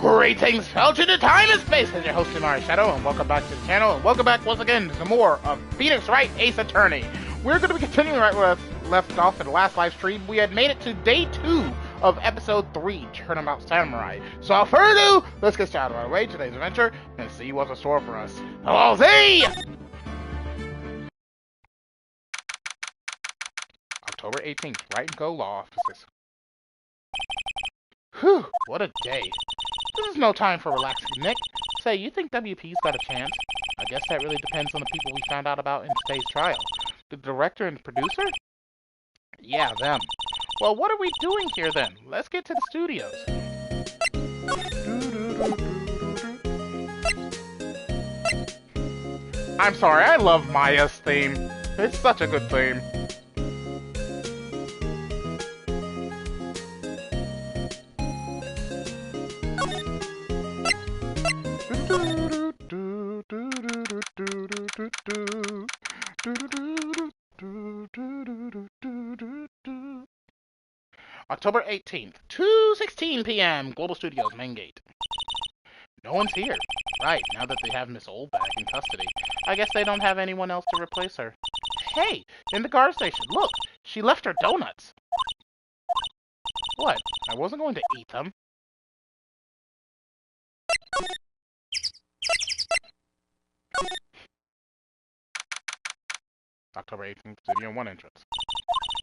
Greetings, fellow to time and space. As your host, TheAmariaShadow, and welcome back to the channel, and welcome back once again to some more of Phoenix Wright Ace Attorney. We're going to be continuing right where we left off in the last live stream. We had made it to day 2 of episode 3, Turnabout Samurai. So without further ado, let's get started right away today's adventure and see what's in store for us. Hello, Z! October 18th, Wright and Go Law Offices. Whew, what a day. This is no time for relaxing, Nick. Say, you think WP's got a chance? I guess that really depends on the people we found out about in today's trial. The director and producer? Yeah, them. Well, what are we doing here then? Let's get to the studios. I'm sorry, I love Maya's theme. It's such a good theme. October 18th, 2:16 p.m. Global Studios, main gate. No one's here. Right, now that they have Miss Oldbag in custody. I guess they don't have anyone else to replace her. Hey, in the guard station, look! She left her donuts! What? I wasn't going to eat them. October 18th, Studio 1 entrance.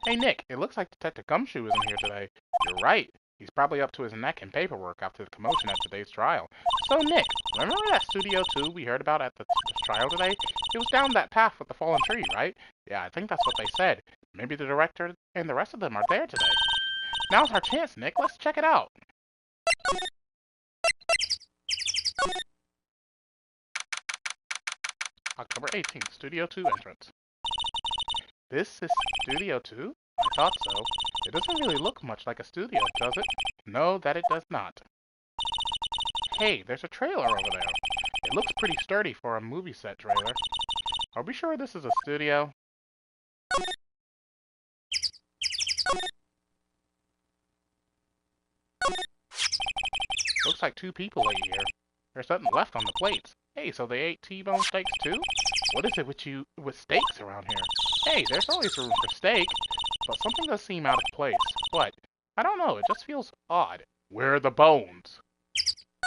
Hey Nick, it looks like Detective Gumshoe isn't here today. You're right. He's probably up to his neck in paperwork after the commotion at today's trial. So Nick, remember that Studio 2 we heard about at the trial today? It was down that path with the fallen tree, right? Yeah, I think that's what they said. Maybe the director and the rest of them are there today. Now's our chance, Nick. Let's check it out. October 18th, Studio 2 entrance. This is Studio 2? I thought so. It doesn't really look much like a studio, does it? No, that it does not. Hey, there's a trailer over there. It looks pretty sturdy for a movie set trailer. Are we sure this is a studio? Looks like 2 people ate here. There's something left on the plates. Hey, so they ate T-bone steaks too? What is it with steaks around here? Hey, there's always room for steak, but something does seem out of place. What? I don't know, it just feels odd. Where are the bones?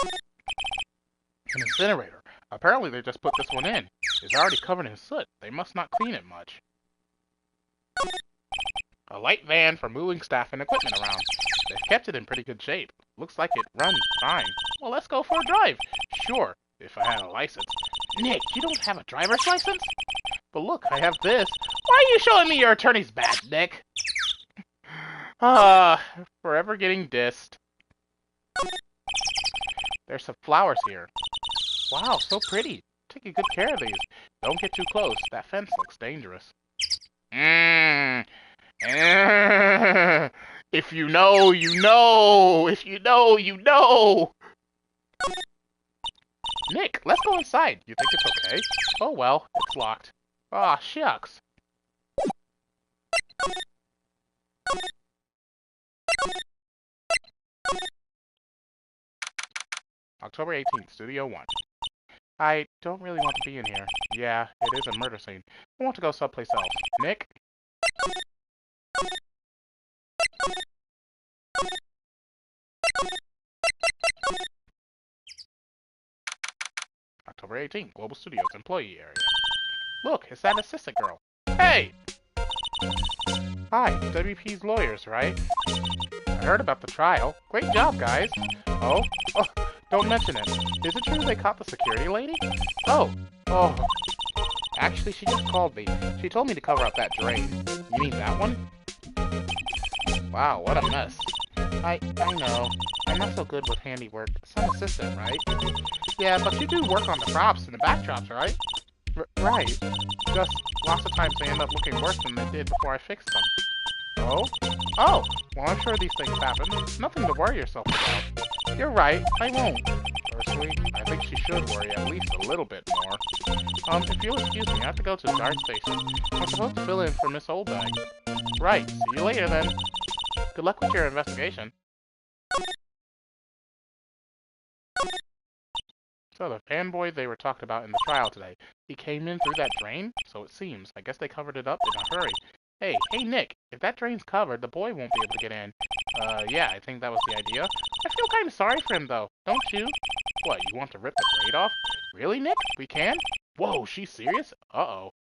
An incinerator. Apparently they just put this one in. It's already covered in soot. They must not clean it much. A light van for moving staff and equipment around. They've kept it in pretty good shape. Looks like it runs fine. Well, let's go for a drive. Sure, if I had a license. Nick, you don't have a driver's license? But look, I have this. Why are you showing me your attorney's badge, Nick? Forever getting dissed. There's some flowers here. Wow, so pretty. Taking good care of these. Don't get too close. That fence looks dangerous. If you know, you know. If you know, you know. Nick, let's go inside. You think it's okay? Oh well, it's locked. Aw, shucks. October 18th, Studio 1. I don't really want to be in here. Yeah, it is a murder scene. I want to go someplace else. Nick? October 18th, Global Studios employee area. Look, it's that assistant girl. Hey! Hi, WP's lawyers, right? I heard about the trial. Great job, guys. Oh, don't mention it. Is it true they caught the security lady? Oh. Actually, she just called me. She told me to cover up that drain. You mean that one? Wow, what a mess. I know. I'm not so good with handiwork. Some assistant, right? Yeah, but you do work on the props and the backdrops, right? Right. Just lots of times they end up looking worse than they did before I fixed them. Oh? Oh! Well, I'm sure these things happen. Nothing to worry yourself about. You're right, I won't. Personally, I think she should worry at least a little bit more. If you'll excuse me, I have to go to the guard station. I'm supposed to fill in for Miss Oldbag. Right, see you later then. Good luck with your investigation. So the fanboy they were talking about in the trial today, he came in through that drain? So it seems. I guess they covered it up in a hurry. Hey, Nick, if that drain's covered, the boy won't be able to get in. Yeah, I think that was the idea. I feel kind of sorry for him, though, don't you? What, you want to rip the grate off? Really, Nick? We can? Whoa, she's serious? Uh-oh.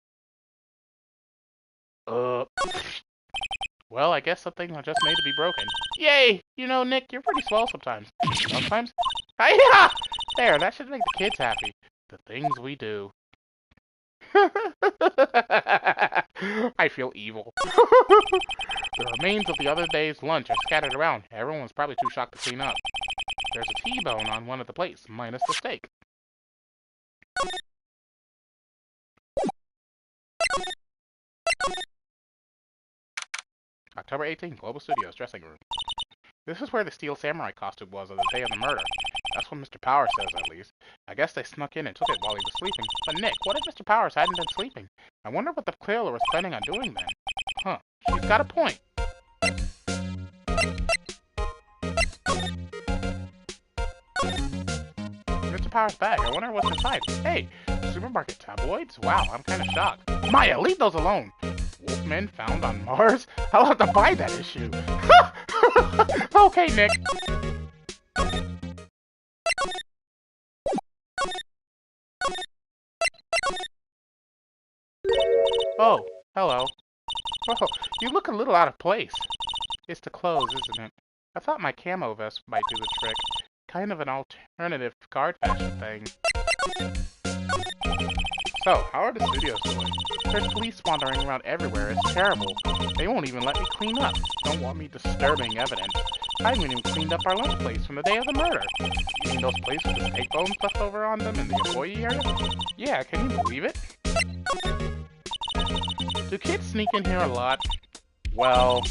Well, I guess something was just made to be broken. Yay! You know, Nick, you're pretty swell sometimes. Sometimes? Hi-ya! There, that should make the kids happy. The things we do. I feel evil. The remains of the other day's lunch are scattered around. Everyone was probably too shocked to clean up. There's a T-bone on one of the plates, minus the steak. October 18th, Global Studios, dressing room. This is where the Steel Samurai costume was on the day of the murder. That's what Mr. Powers says, at least. I guess they snuck in and took it while he was sleeping. But Nick, what if Mr. Powers hadn't been sleeping? I wonder what the killer was planning on doing then. Huh, she's got a point. Mr. Powers' bag, I wonder what's inside. Hey, supermarket tabloids? Wow, I'm kind of shocked. Maya, leave those alone! Wolfmen found on Mars? I'll have to buy that issue. Okay, Nick. Oh, hello. Oh, you look a little out of place. It's the clothes, isn't it? I thought my camo vest might do the trick. Kind of an alternative guard fashion thing. So, how are the studios doing? There's police wandering around everywhere. It's terrible. They won't even let me clean up. Don't want me disturbing evidence. I haven't even cleaned up our lunch place from the day of the murder. You mean those places with steak bones left over on them in the employee area? Yeah, can you believe it? Do kids sneak in here a lot? Well,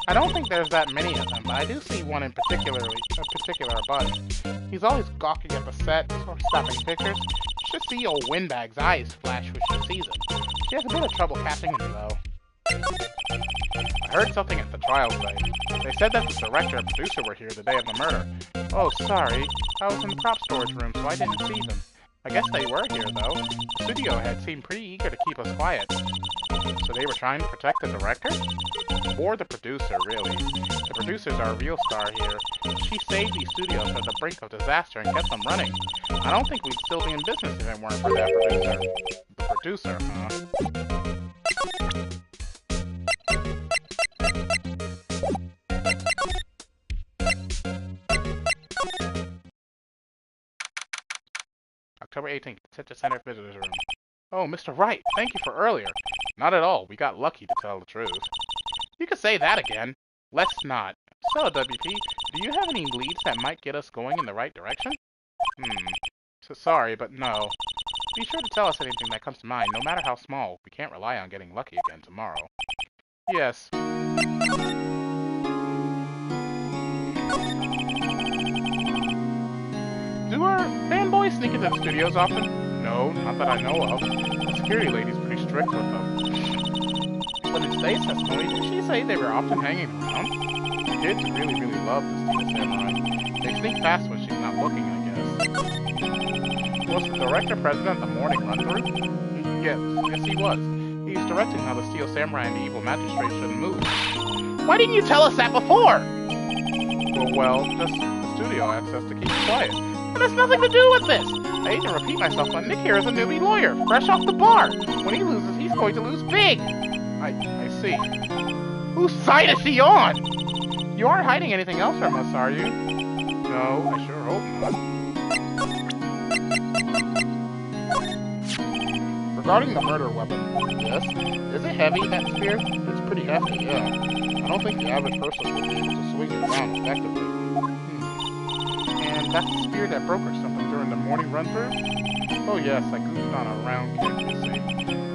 I don't think there's that many of them, but I do see one in particular a bunch. He's always gawking at the set or snapping pictures. You should see old Windbag's eyes flash when she sees him. She has a bit of trouble catching him, though. I heard something at the trial today. They said that the director and producer were here the day of the murder. Oh, sorry. I was in the prop storage room, so I didn't see them. I guess they were here, though. The studio head seemed pretty eager to keep us quiet. So they were trying to protect the director? Or the producer, really. The producer's our real star here. She saved these studios from the brink of disaster and kept them running. I don't think we'd still be in business if it weren't for that producer. The producer, huh? October 18th, Center Center Visitors Room. Oh, Mr. Wright, thank you for earlier. Not at all, we got lucky to tell the truth. You could say that again. Let's not. So, WP, do you have any leads that might get us going in the right direction? So sorry, but no. Be sure to tell us anything that comes to mind, no matter how small. We can't rely on getting lucky again tomorrow. Yes. Do our fanboys sneak into the studios often? No, not that I know of. The security lady's pretty strict with them. But in today's testimony, did she say they were often hanging around? The kids really love the Steel Samurai. They sneak past when she's not looking, I guess. Was the director present at the morning run-through? Yes, he was. He was directing how the Steel Samurai and the evil magistrate shouldn't move. Why didn't you tell us that before? Well, just the studio asked us to keep quiet. It has nothing to do with this! I hate to repeat myself, but Nick here is a newbie lawyer, fresh off the bar. When he loses, he's going to lose big! I see. Whose side is he on? You aren't hiding anything else from us, are you? No, I sure hope not. Regarding the murder weapon, yes? Is it heavy, that spear? It's pretty hefty, yeah. I don't think the average person would be able to swing it around effectively. And that's the spear that broke or something during the morning run-through? Oh yes, I goofed on a round kick, you see.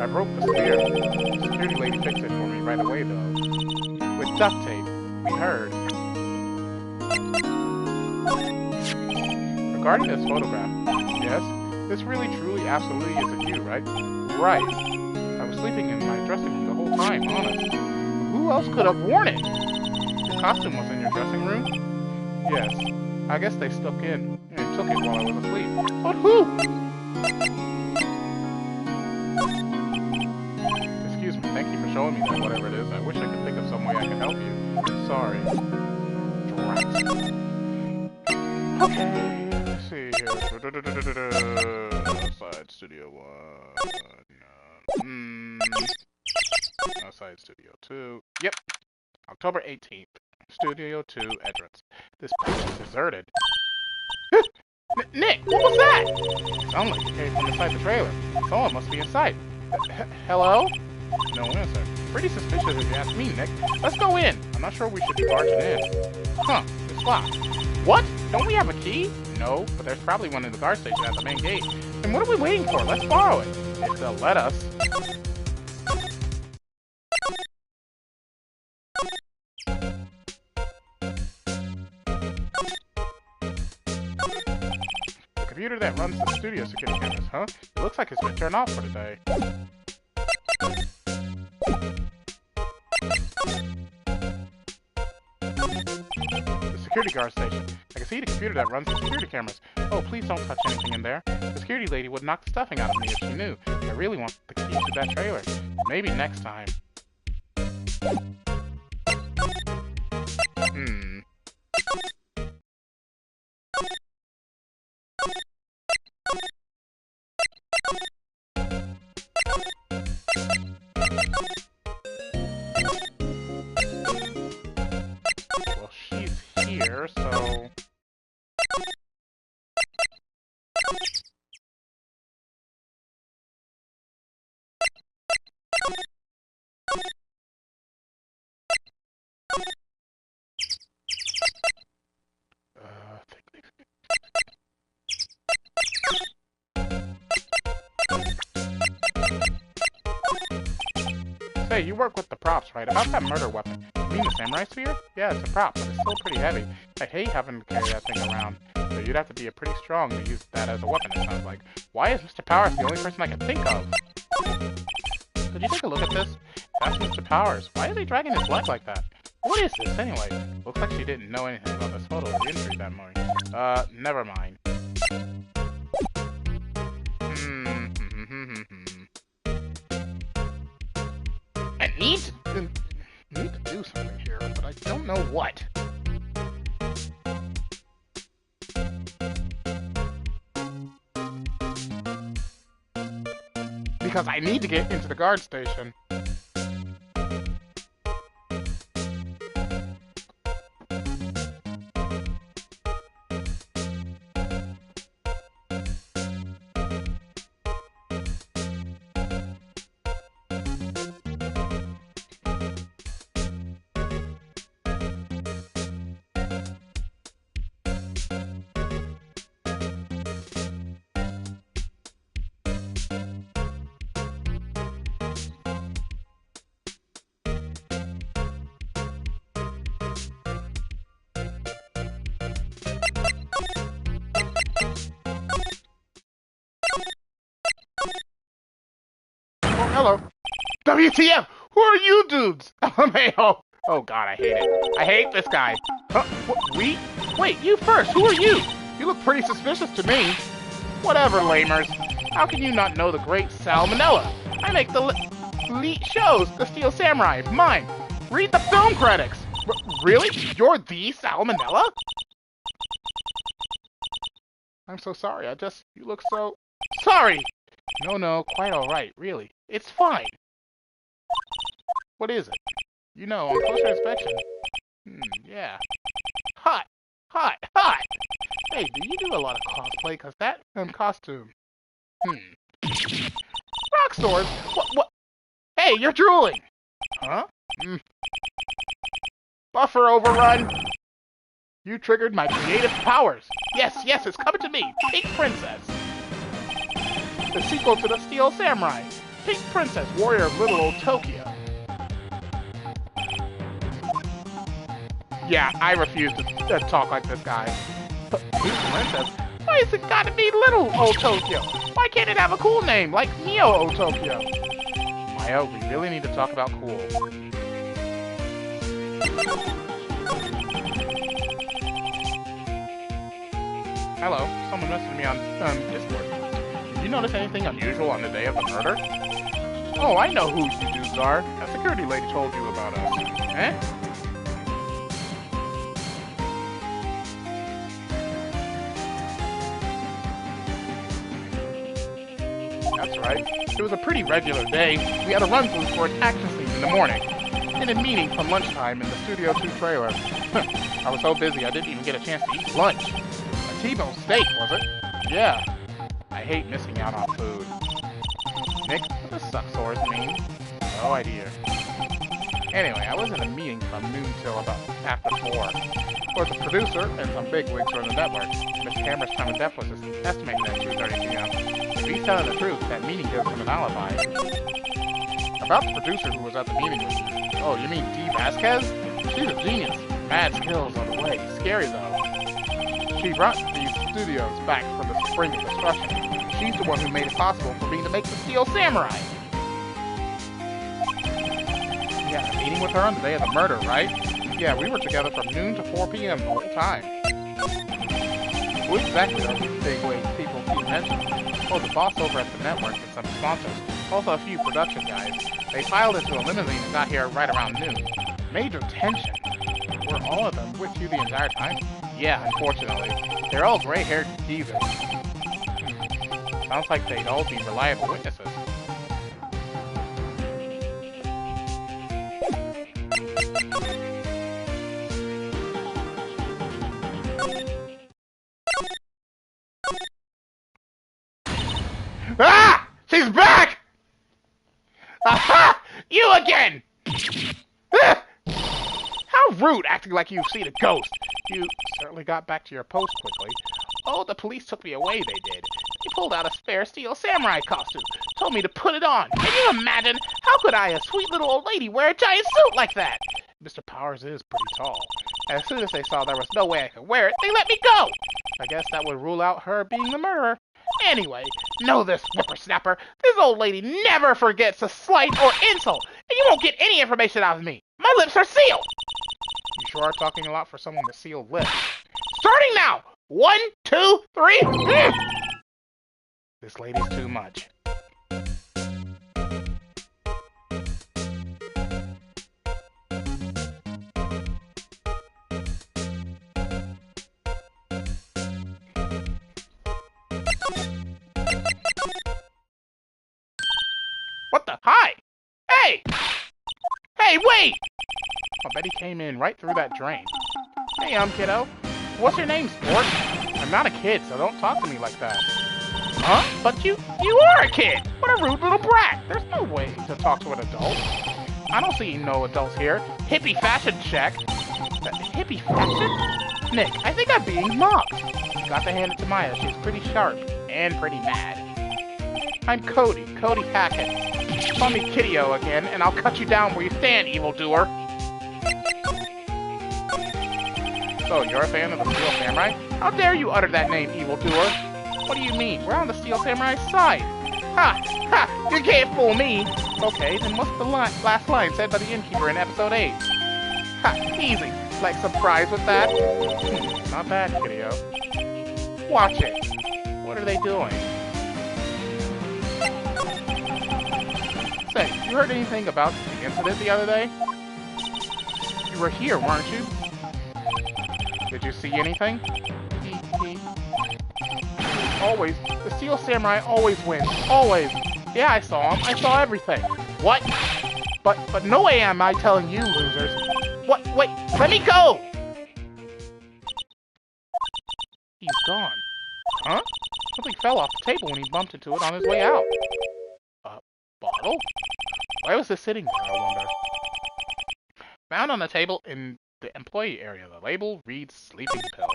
I broke the spear. The security lady fixed it for me right away, though. With duct tape, we heard. Regarding this photograph, yes, this really, truly, absolutely isn't you, right? Right. I was sleeping in my dressing room the whole time, honest. Who else could have worn it? Your costume was in your dressing room? Yes. I guess they stuck in and took it while I was asleep. But who? Excuse me, thank you for showing me that, whatever it is. I wish I could think of some way I could help you. Sorry. Okay, let's see here. Outside Studio 1. Outside Studio 2. Yep. October 18th. Studio 2 entrance. This place is deserted. Nick, what was that? It sounded like it came from inside the trailer. Someone must be inside. Hello? No answer. Pretty suspicious if you ask me, Nick. Let's go in. I'm not sure we should be barging in. Huh, it's locked. What? Don't we have a key? No, but there's probably one in the guard station at the main gate. And what are we waiting for? Let's borrow it. If they'll let us. The computer that runs the studio security cameras, huh? It looks like it's been turned off for today. Security guard station. I can see the computer that runs the security cameras. Oh, please don't touch anything in there. The security lady would knock the stuffing out of me if she knew. I really want the key to that trailer. Maybe next time. Well, she's here, so... Hey, you work with the props, right? About that murder weapon. You mean the samurai spear? Yeah, it's a prop, but it's still pretty heavy. I hate having to carry that thing around. So you'd have to be pretty strong to use that as a weapon, it sounds like. Why is Mr. Powers the only person I can think of? Could you take a look at this? That's Mr. Powers. Why is he dragging his leg like that? What is this, anyway? Looks like she didn't know anything about this photo or the injury that morning. Never mind. I need to do something here, but I don't know what. Because I need to get into the guard station. Hello. WTF? Who are you dudes? LMAO. Oh god, I hate it. I hate this guy. Huh? We? Wait, you first. Who are you? You look pretty suspicious to me. Whatever, lamers. How can you not know the great Salmonella? I make the elite shows, The Steel Samurai. Mine. Read the film critics. Really? You're the Salmonella? I'm so sorry. You look so... Sorry! No, quite alright, really. It's fine. What is it? You know, on closer inspection. Yeah. Hot! Hey, do you do a lot of cosplay? Cause that costume. Rock swords? What? Hey, you're drooling! Huh? Buffer overrun! You triggered my creative powers! Yes, it's coming to me! Pink Princess! The sequel to The Steel Samurai! Pink Princess, Warrior of Little Old Tokyo! Yeah, I refuse to talk like this guy. Pink Princess? Why has it gotta be Little Old Tokyo? Why can't it have a cool name, like Neo Old Tokyo? Maya, we really need to talk about cool. Hello. Someone messaged me on Discord. Did you notice anything unusual on the day of the murder? Oh, I know who you dudes are. That security lady told you about us. Eh? That's right. It was a pretty regular day. We had a run-through for an action scene in the morning. And a meeting from lunchtime in the Studio 2 trailer. I was so busy I didn't even get a chance to eat lunch. A T-bone steak, was it? Yeah. I hate missing out on food. Nick, what does suck-sores mean? No idea. Anyway, I was in a meeting from noon till about after 4. With the producer and some bigwigs from the network. Mr. Hammer's time in depth was estimated at 2:30 p.m. If he's telling the truth, that meeting gives him an alibi. About the producer who was at the meeting with you. Oh, you mean Dee Vasquez? She's a genius. Mad skills on the way. Scary, though. She brought these studios back from the spring of destruction. She's the one who made it possible for me to make the Steel Samurai. Yeah, meeting with her on the day of the murder, right? Yeah, we were together from noon to 4 p.m. the whole time. Who exactly are these big-wig people keep mentioning? Oh, the boss over at the network and some sponsors. Also a few production guys. They piled into a limousine and got here right around noon. Major tension. Were all of them with you the entire time? Yeah, unfortunately. They're all gray-haired divas. Sounds like they'd all be reliable witnesses. Ah! She's back! Aha! You again! How rude, acting like you've seen a ghost. You certainly got back to your post quickly. Oh, the police took me away, they did. He pulled out a spare Steel Samurai costume, told me to put it on. Can you imagine? How could I, a sweet little old lady, wear a giant suit like that? Mr. Powers is pretty tall. As soon as they saw there was no way I could wear it, they let me go! I guess that would rule out her being the murderer. Anyway, know this, whippersnapper. This old lady never forgets a slight or insult, and you won't get any information out of me. My lips are sealed! You sure are talking a lot for someone with sealed lips. Starting now! 1, 2, 3. This lady's too much. What the? Hi! Hey! Hey, wait! I bet he came in right through that drain. Hey, kiddo. What's your name, sport? I'm not a kid, so don't talk to me like that. Huh? But you are a kid! What a rude little brat! There's no way to talk to an adult. I don't see no adults here. Hippie fashion check. Hippie fashion? Nick, I think I'm being mocked. Got to hand it to Maya. She's pretty sharp and pretty mad. I'm Cody Hackett. Call me Kiddio again, and I'll cut you down where you stand, evildoer. So, you're a fan of the Steel Samurai? How dare you utter that name, evildoer? What do you mean? We're on the Steel Samurai's side. Ha! Ha! You can't fool me! Okay, then what's the last line said by the innkeeper in episode 8? Ha! Easy. Like some fries with that? Not bad, Kiddio. Watch it. What are they doing? Say, you heard anything about the incident the other day? You were here, weren't you? Did you see anything? Always. The Steel Samurai always wins. Always. Yeah, I saw him. I saw everything. What? But no way am I telling you, losers. What? Wait, let me go! He's gone. Huh? Something fell off the table when he bumped into it on his way out. A bottle? Why was this sitting there, I wonder? Found on the table in the employee area. The label reads sleeping pills.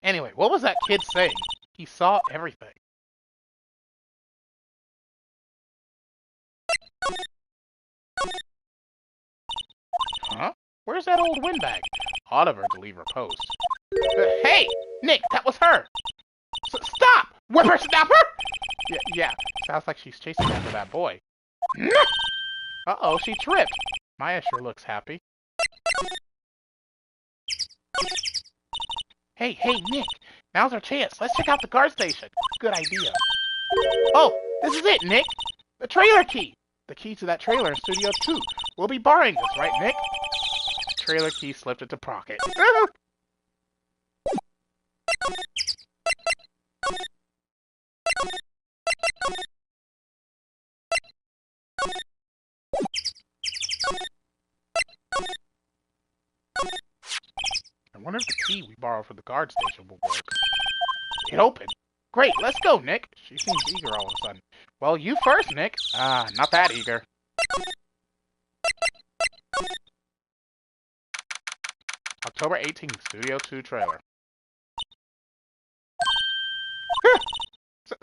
Anyway, what was that kid saying? He saw everything. Huh? Where's that old windbag? Oliver to leave her post. Hey! Nick, that was her! Stop! Whippersnapper! Yeah. Sounds like she's chasing after that boy. Uh-oh, she tripped. Maya sure looks happy. Hey, Nick. Now's our chance. Let's check out the guard station. Good idea. Oh, this is it, Nick. The trailer key. The key to that trailer in Studio 2. We'll be borrowing this, right, Nick? The trailer key slipped into pocket. I wonder if the key we borrowed for the guard station will work. It opened. Great, let's go, Nick. She seems eager all of a sudden. Well, you first, Nick. Not that eager. October 18th, Studio 2 trailer.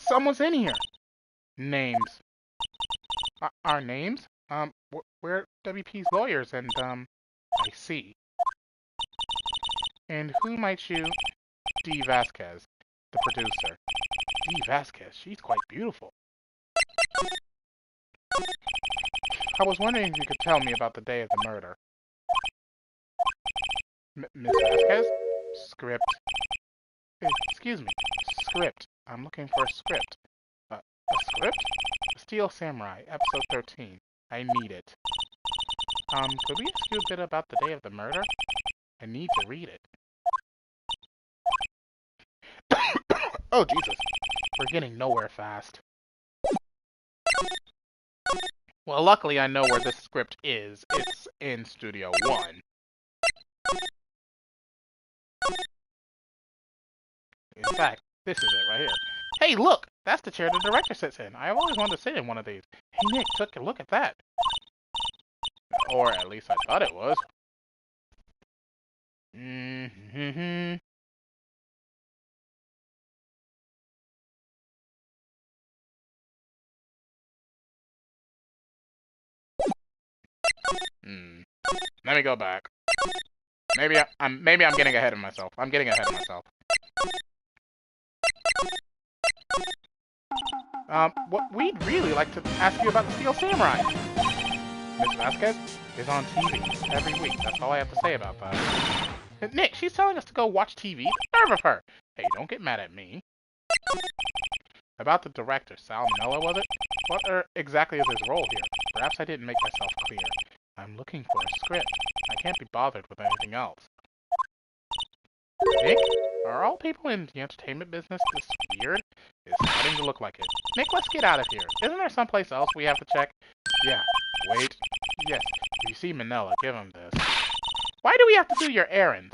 Someone's in here. Names. Our names? We're WP's lawyers, and, I see. And who might you? Dee Vasquez, the producer. Dee Vasquez, she's quite beautiful. I was wondering if you could tell me about the day of the murder. Miss Vasquez? Script. Excuse me. Script. I'm looking for a script. A script? Steel Samurai, episode 13. I need it. Could we ask you a bit about the day of the murder? I need to read it. Oh, Jesus. We're getting nowhere fast. Well, luckily I know where this script is. It's in Studio 1. In fact, this is it right here. Hey, look! That's the chair the director sits in. I've always wanted to sit in one of these. Hey, Nick, take a look at that. Or at least I thought it was. Let me go back. Maybe I'm getting ahead of myself. I'm getting ahead of myself. What we'd really like to ask you about the Steel Samurai. Miss Vasquez is on TV every week. That's all I have to say about that. Nick, she's telling us to go watch TV. The nerve of her! Hey, don't get mad at me. About the director, Sal Manella, was it? What exactly is his role here? Perhaps I didn't make myself clear. I'm looking for a script. I can't be bothered with anything else. Nick? Are all people in the entertainment business this weird? It's starting to look like it. Nick, let's get out of here. Isn't there someplace else we have to check? Yeah. Wait. Yes. If you see Manella, give him this. Why do we have to do your errands?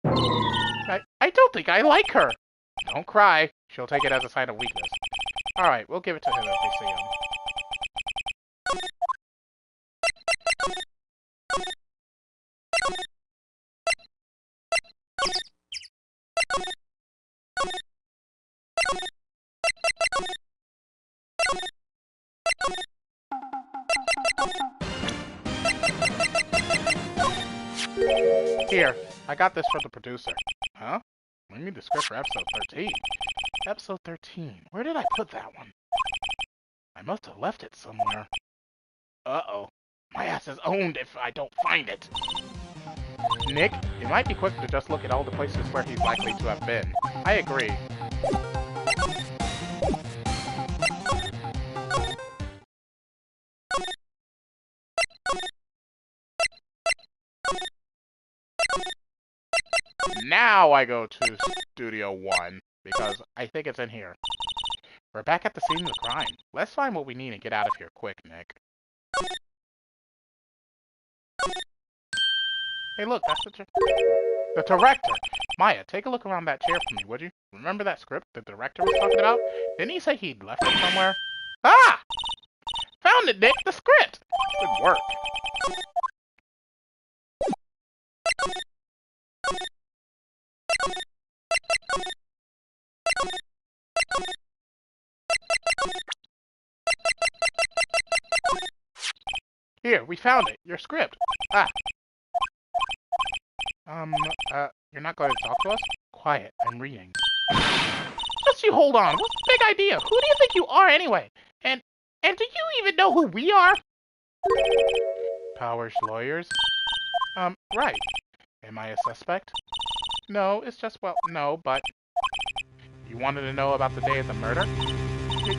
I don't think I like her. Don't cry. She'll take it as a sign of weakness. Alright, we'll give it to him if we see him. Here, I got this for the producer. Huh? We need the script for episode 13. Episode 13. Where did I put that one? I must have left it somewhere. Uh-oh. My ass is owned if I don't find it. Nick, it might be quick to just look at all the places where he's likely to have been. I agree. Now I go to Studio 1, because I think it's in here. We're back at the scene of the crime. Let's find what we need and get out of here quick, Nick. Hey look, that's the director! Maya, take a look around that chair for me, would you? Remember that script the director was talking about? Didn't he say he'd left it somewhere? Ah! Found it, Nick! The script! Good work. Here, we found it. Your script. Ah. You're not going to talk to us? Quiet, I'm reading. Just you hold on. What's the big idea? Who do you think you are anyway? And do you even know who we are? Powers lawyers? Right. Am I a suspect? No, it's just, well, no, but... You wanted to know about the day of the murder?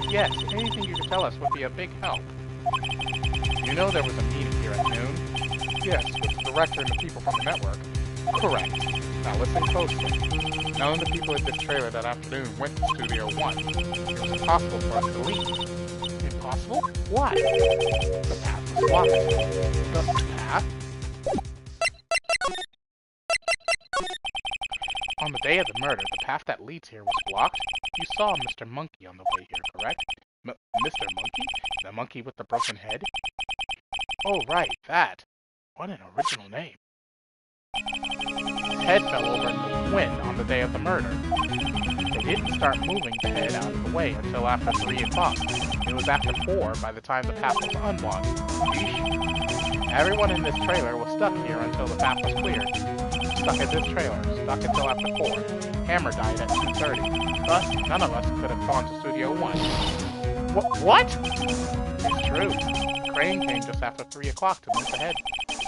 Yes, anything you could tell us would be a big help. You know there was a meeting here at noon? Yes, with the director and the people from the network. Correct. Now listen closely. None of the people in this trailer that afternoon went to Studio 1. It was impossible for us to leave. Impossible? Why? The path was blocked. The path? On the day of the murder, the path that leads here was blocked. You saw Mr. Monkey on the way here, correct? Mr. Monkey? The monkey with the broken head? Oh, right, that. What an original name. His head fell over in the wind on the day of the murder. They didn't start moving the head out of the way until after 3 o'clock. It was after 4 by the time the path was unblocked. Yeesh. Everyone in this trailer was stuck here until the path was cleared. Stuck in this trailer, stuck until after 4. Hammer died at 2:30. Thus, none of us could have gone to Studio 1. What? It's true. Crane came just after 3 o'clock to move the head.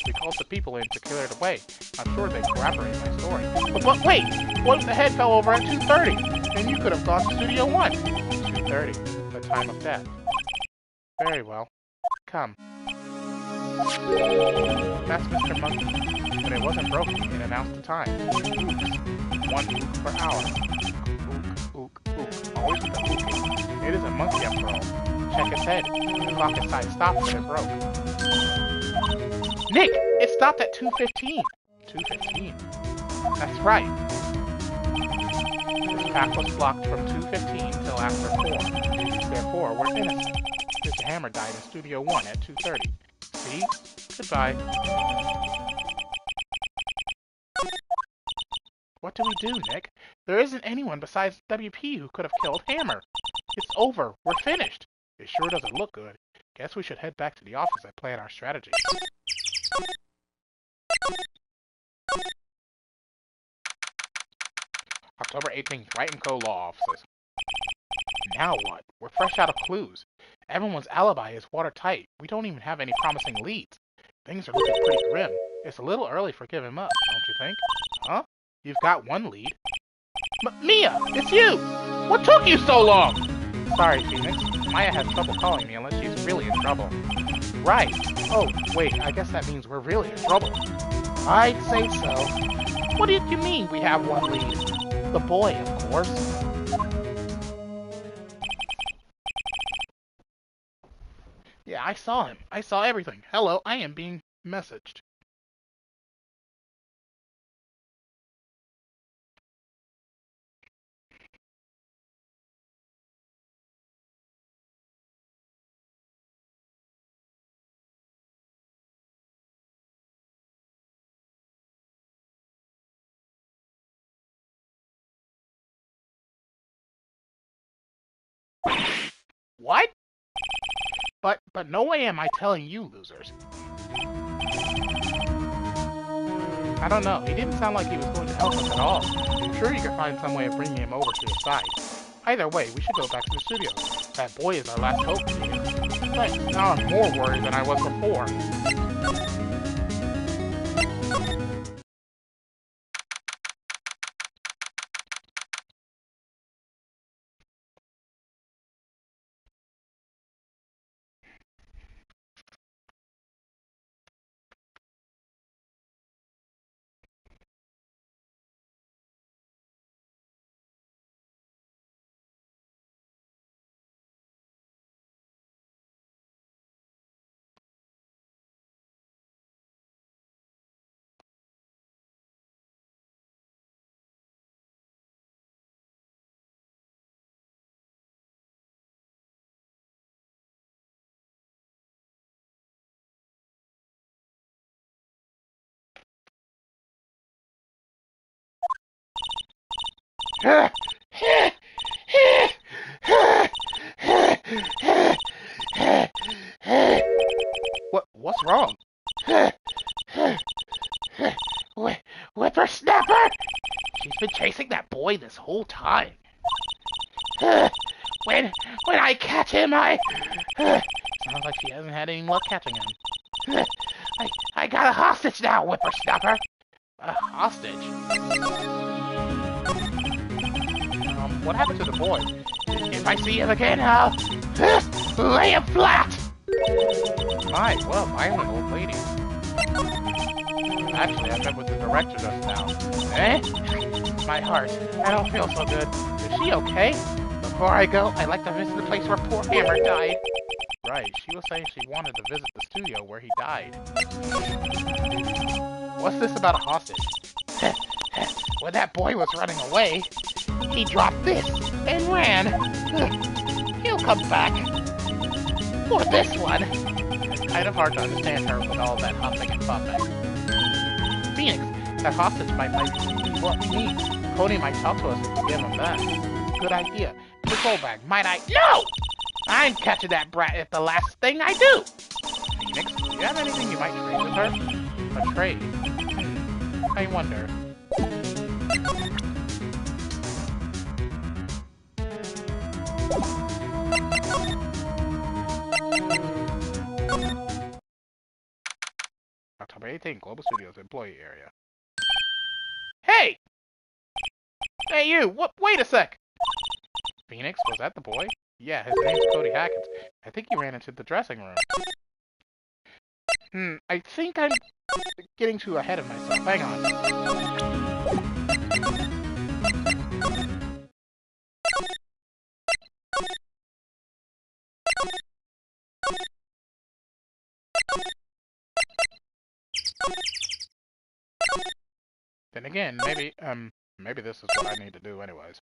We called the people in to clear it away. I'm sure they corroborate my story. But wait! What if the head fell over at 2:30? Then you could have gone to Studio 1. 2:30, the time of death. Very well. Come. That's Mr. Monkey. But it wasn't broken. It announced the time. Ooks. 1 ook per hour. Ook, ook, ook. Always with the ooking. It is a monkey after all. Check its head. The clock inside stopped when it broke. Nick! It stopped at 2:15. 2:15? That's right. This path was blocked from 2:15 till after 4. Therefore, we're innocent. Mr. Hammer died in Studio 1 at 2:30. See? Goodbye. What do we do, Nick? There isn't anyone besides WP who could have killed Hammer. It's over. We're finished. It sure doesn't look good. Guess we should head back to the office and plan our strategy. October 18th, Wright & Co. Law Offices. Now what? We're fresh out of clues. Everyone's alibi is watertight. We don't even have any promising leads. Things are looking pretty grim. It's a little early for giving up, don't you think? Huh? You've got one lead. Mia! It's you! What took you so long? Sorry, Phoenix. Maya has trouble calling me unless she's really in trouble. Right. Oh, wait, I guess that means we're really in trouble. I'd say so. What did you mean we have one lead? The boy, of course. Yeah, I saw him. I saw everything. Hello, I am being messaged. What? But no way am I telling you, losers. I don't know. He didn't sound like he was going to help us at all. I'm sure you could find some way of bringing him over to his side. Either way, we should go back to the studio. That boy is our last hope. But now I'm more worried than I was before. What's wrong? Whippersnapper! She's been chasing that boy this whole time. When I catch him, sounds like she hasn't had any luck catching him. I got a hostage now, Whippersnapper. A hostage? What happened to the boy? If I see him again, I'll lay him flat! My, what a violent old lady. Actually, I met with the director just now. Eh? My heart. I don't feel so good. Is she okay? Before I go, I'd like to visit the place where poor Hammer died. Right, she was saying she wanted to visit the studio where he died. What's this about a hostage? When that boy was running away, he dropped this and ran. He'll come back. For this one. It's kind of hard to understand her with all that huffing and puffing. Phoenix, that hostage might be what we need. Cody might talk to us if we give him that. Good idea. This old bag, might I? No! I'm catching that brat at the last thing I do! Phoenix, do you have anything you might trade with her? A trade? I wonder. October 18th, Global Studios Employee Area. Hey! Hey you! What? Wait a sec! Phoenix, was that the boy? Yeah, his name's Cody Hackett. I think he ran into the dressing room. I think I'm getting too ahead of myself. Hang on. Then again, maybe this is what I need to do anyways.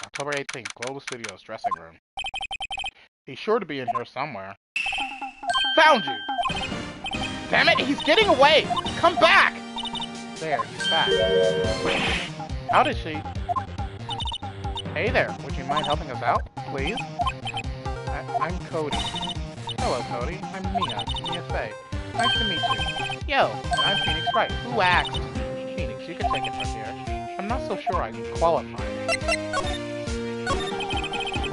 October 18th, Global Studios dressing room. He's sure to be in here somewhere. Found you! Damn it, he's getting away! Come back! There, he's back. How did she... Hey there, would you mind helping us out, please? I'm Cody. Hello, Cody. I'm Mia Fey. Nice to meet you. Yo, and I'm Phoenix Wright. Who asked? Phoenix, you can take it from here. I'm not so sure I can qualify.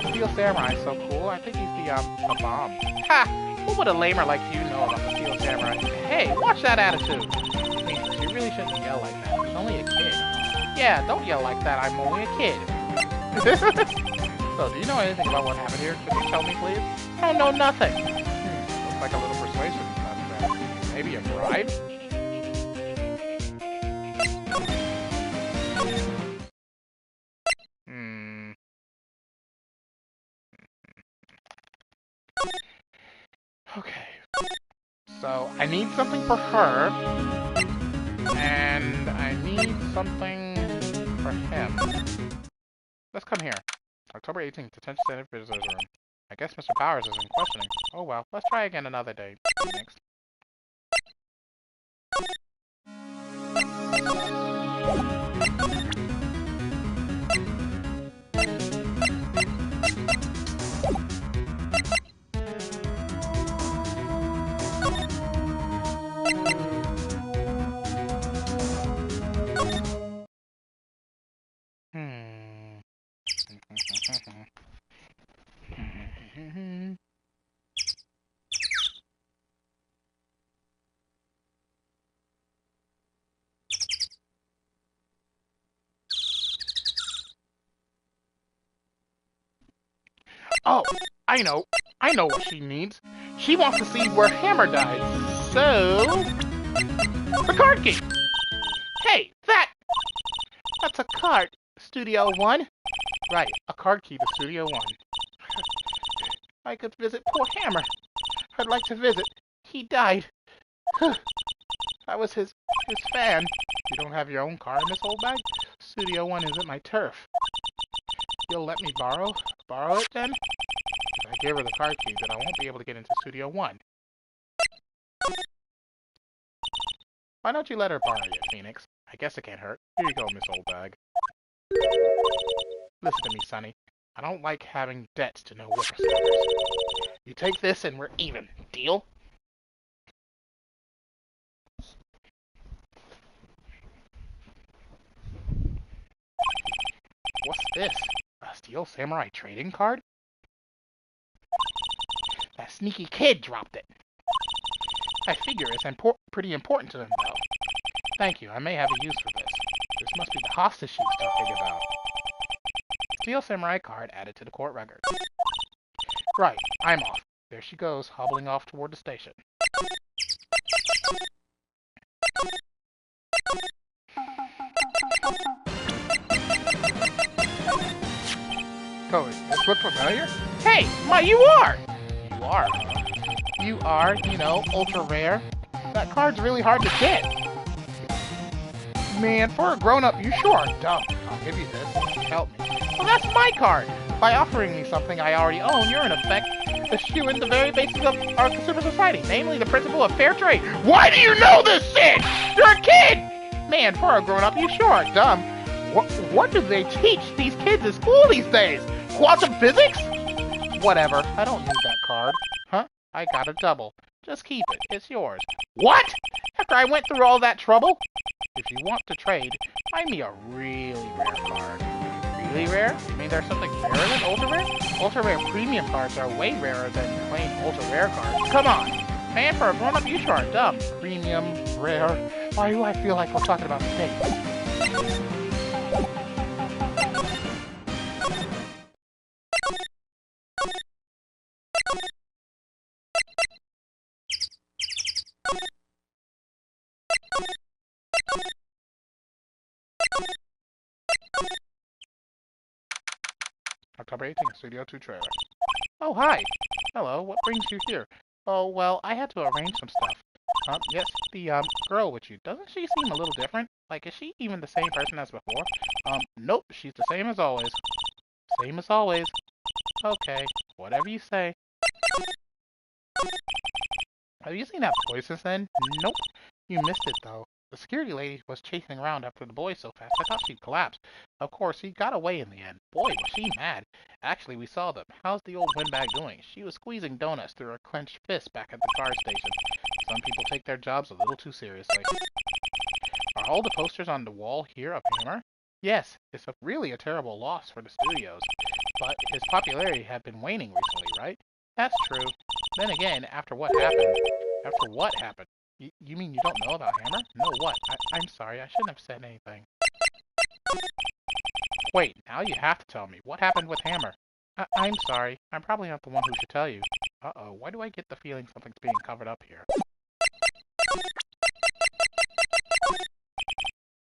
Steel Samurai is so cool. I think he's a bomb. Ha! What would a lamer like you know about the Steel Samurai? Hey, watch that attitude. Phoenix, you really shouldn't yell like that. He's only a kid. Yeah, don't yell like that. I'm only a kid. So, do you know anything about what happened here? Could you tell me, please? I don't know nothing. Looks like a little persuasion. Maybe a bribe? Okay. So, I need something for her. And I need something for him. Let's come here. October 18th, Detention Center Visitors Room. I guess Mr. Powers isn't questioning. Oh well, let's try again another day. Next. Oh, I know what she needs. She wants to see where Hammer died. So, the card key. Hey, that's a card. Studio 1? Right, a card key to Studio 1. I could visit poor Hammer. I'd like to visit. He died. I was his fan. You don't have your own car in this old bag? Studio 1 isn't my turf. You'll let me borrow it then? If I give her the card key, then I won't be able to get into Studio 1. Why don't you let her borrow it, Phoenix? I guess it can't hurt. Here you go, Miss Old Bag. Listen to me, Sonny. I don't like having debts to no whippersnappers. You take this and we're even. Deal? What's this? Steel Samurai trading card? That sneaky kid dropped it. I figure it's pretty important to them, though. Thank you, I may have a use for this. This must be the hostage she was talking about. Steel Samurai card added to the court record. Right, I'm off. There she goes, hobbling off toward the station. Cody, this look familiar? Hey, you are! You are, huh? You are, ultra rare. That card's really hard to get. Man, for a grown-up, you sure are dumb. I'll give you this. Help me. Well, that's my card. By offering me something I already own, you're in effect eschewing the very basis of our consumer society, namely the principle of fair trade. Why do you know this shit? You're a kid! Man, for a grown-up, you sure are dumb. What do they teach these kids in school these days? Quantum physics? Whatever, I don't need that card. Huh? I got a double. Just keep it. It's yours. What? After I went through all that trouble? If you want to trade, find me a really rare card. Really rare? You mean there's something rarer than ultra rare? Ultra rare premium cards are way rarer than plain ultra rare cards. Come on! Man, for a grown-up, you sure are dumb. Premium, rare. Why do I feel like we're talking about space? October 18th, Studio 2 trailer. Oh, hi! Hello, what brings you here? Oh, well, I had to arrange some stuff. Yes, the, girl with you, doesn't she seem a little different? Like, is she even the same person as before? Nope, she's the same as always. Same as always. Okay, whatever you say. Have you seen that boy since then? Nope. You missed it, though. The security lady was chasing around after the boy so fast, I thought she'd collapse. Of course, he got away in the end. Boy, was she mad. Actually, we saw them. How's the old windbag doing? She was squeezing donuts through her clenched fist back at the car station. Some people take their jobs a little too seriously. Are all the posters on the wall here of Hammer? Yes, it's really a terrible loss for the studios. But his popularity had been waning recently, right? That's true. Then again, after what happened? After what happened? You mean you don't know about Hammer? No, what? I'm sorry, I shouldn't have said anything. Wait, now you have to tell me. What happened with Hammer? I'm sorry. I'm probably not the one who should tell you. Uh-oh, why do I get the feeling something's being covered up here?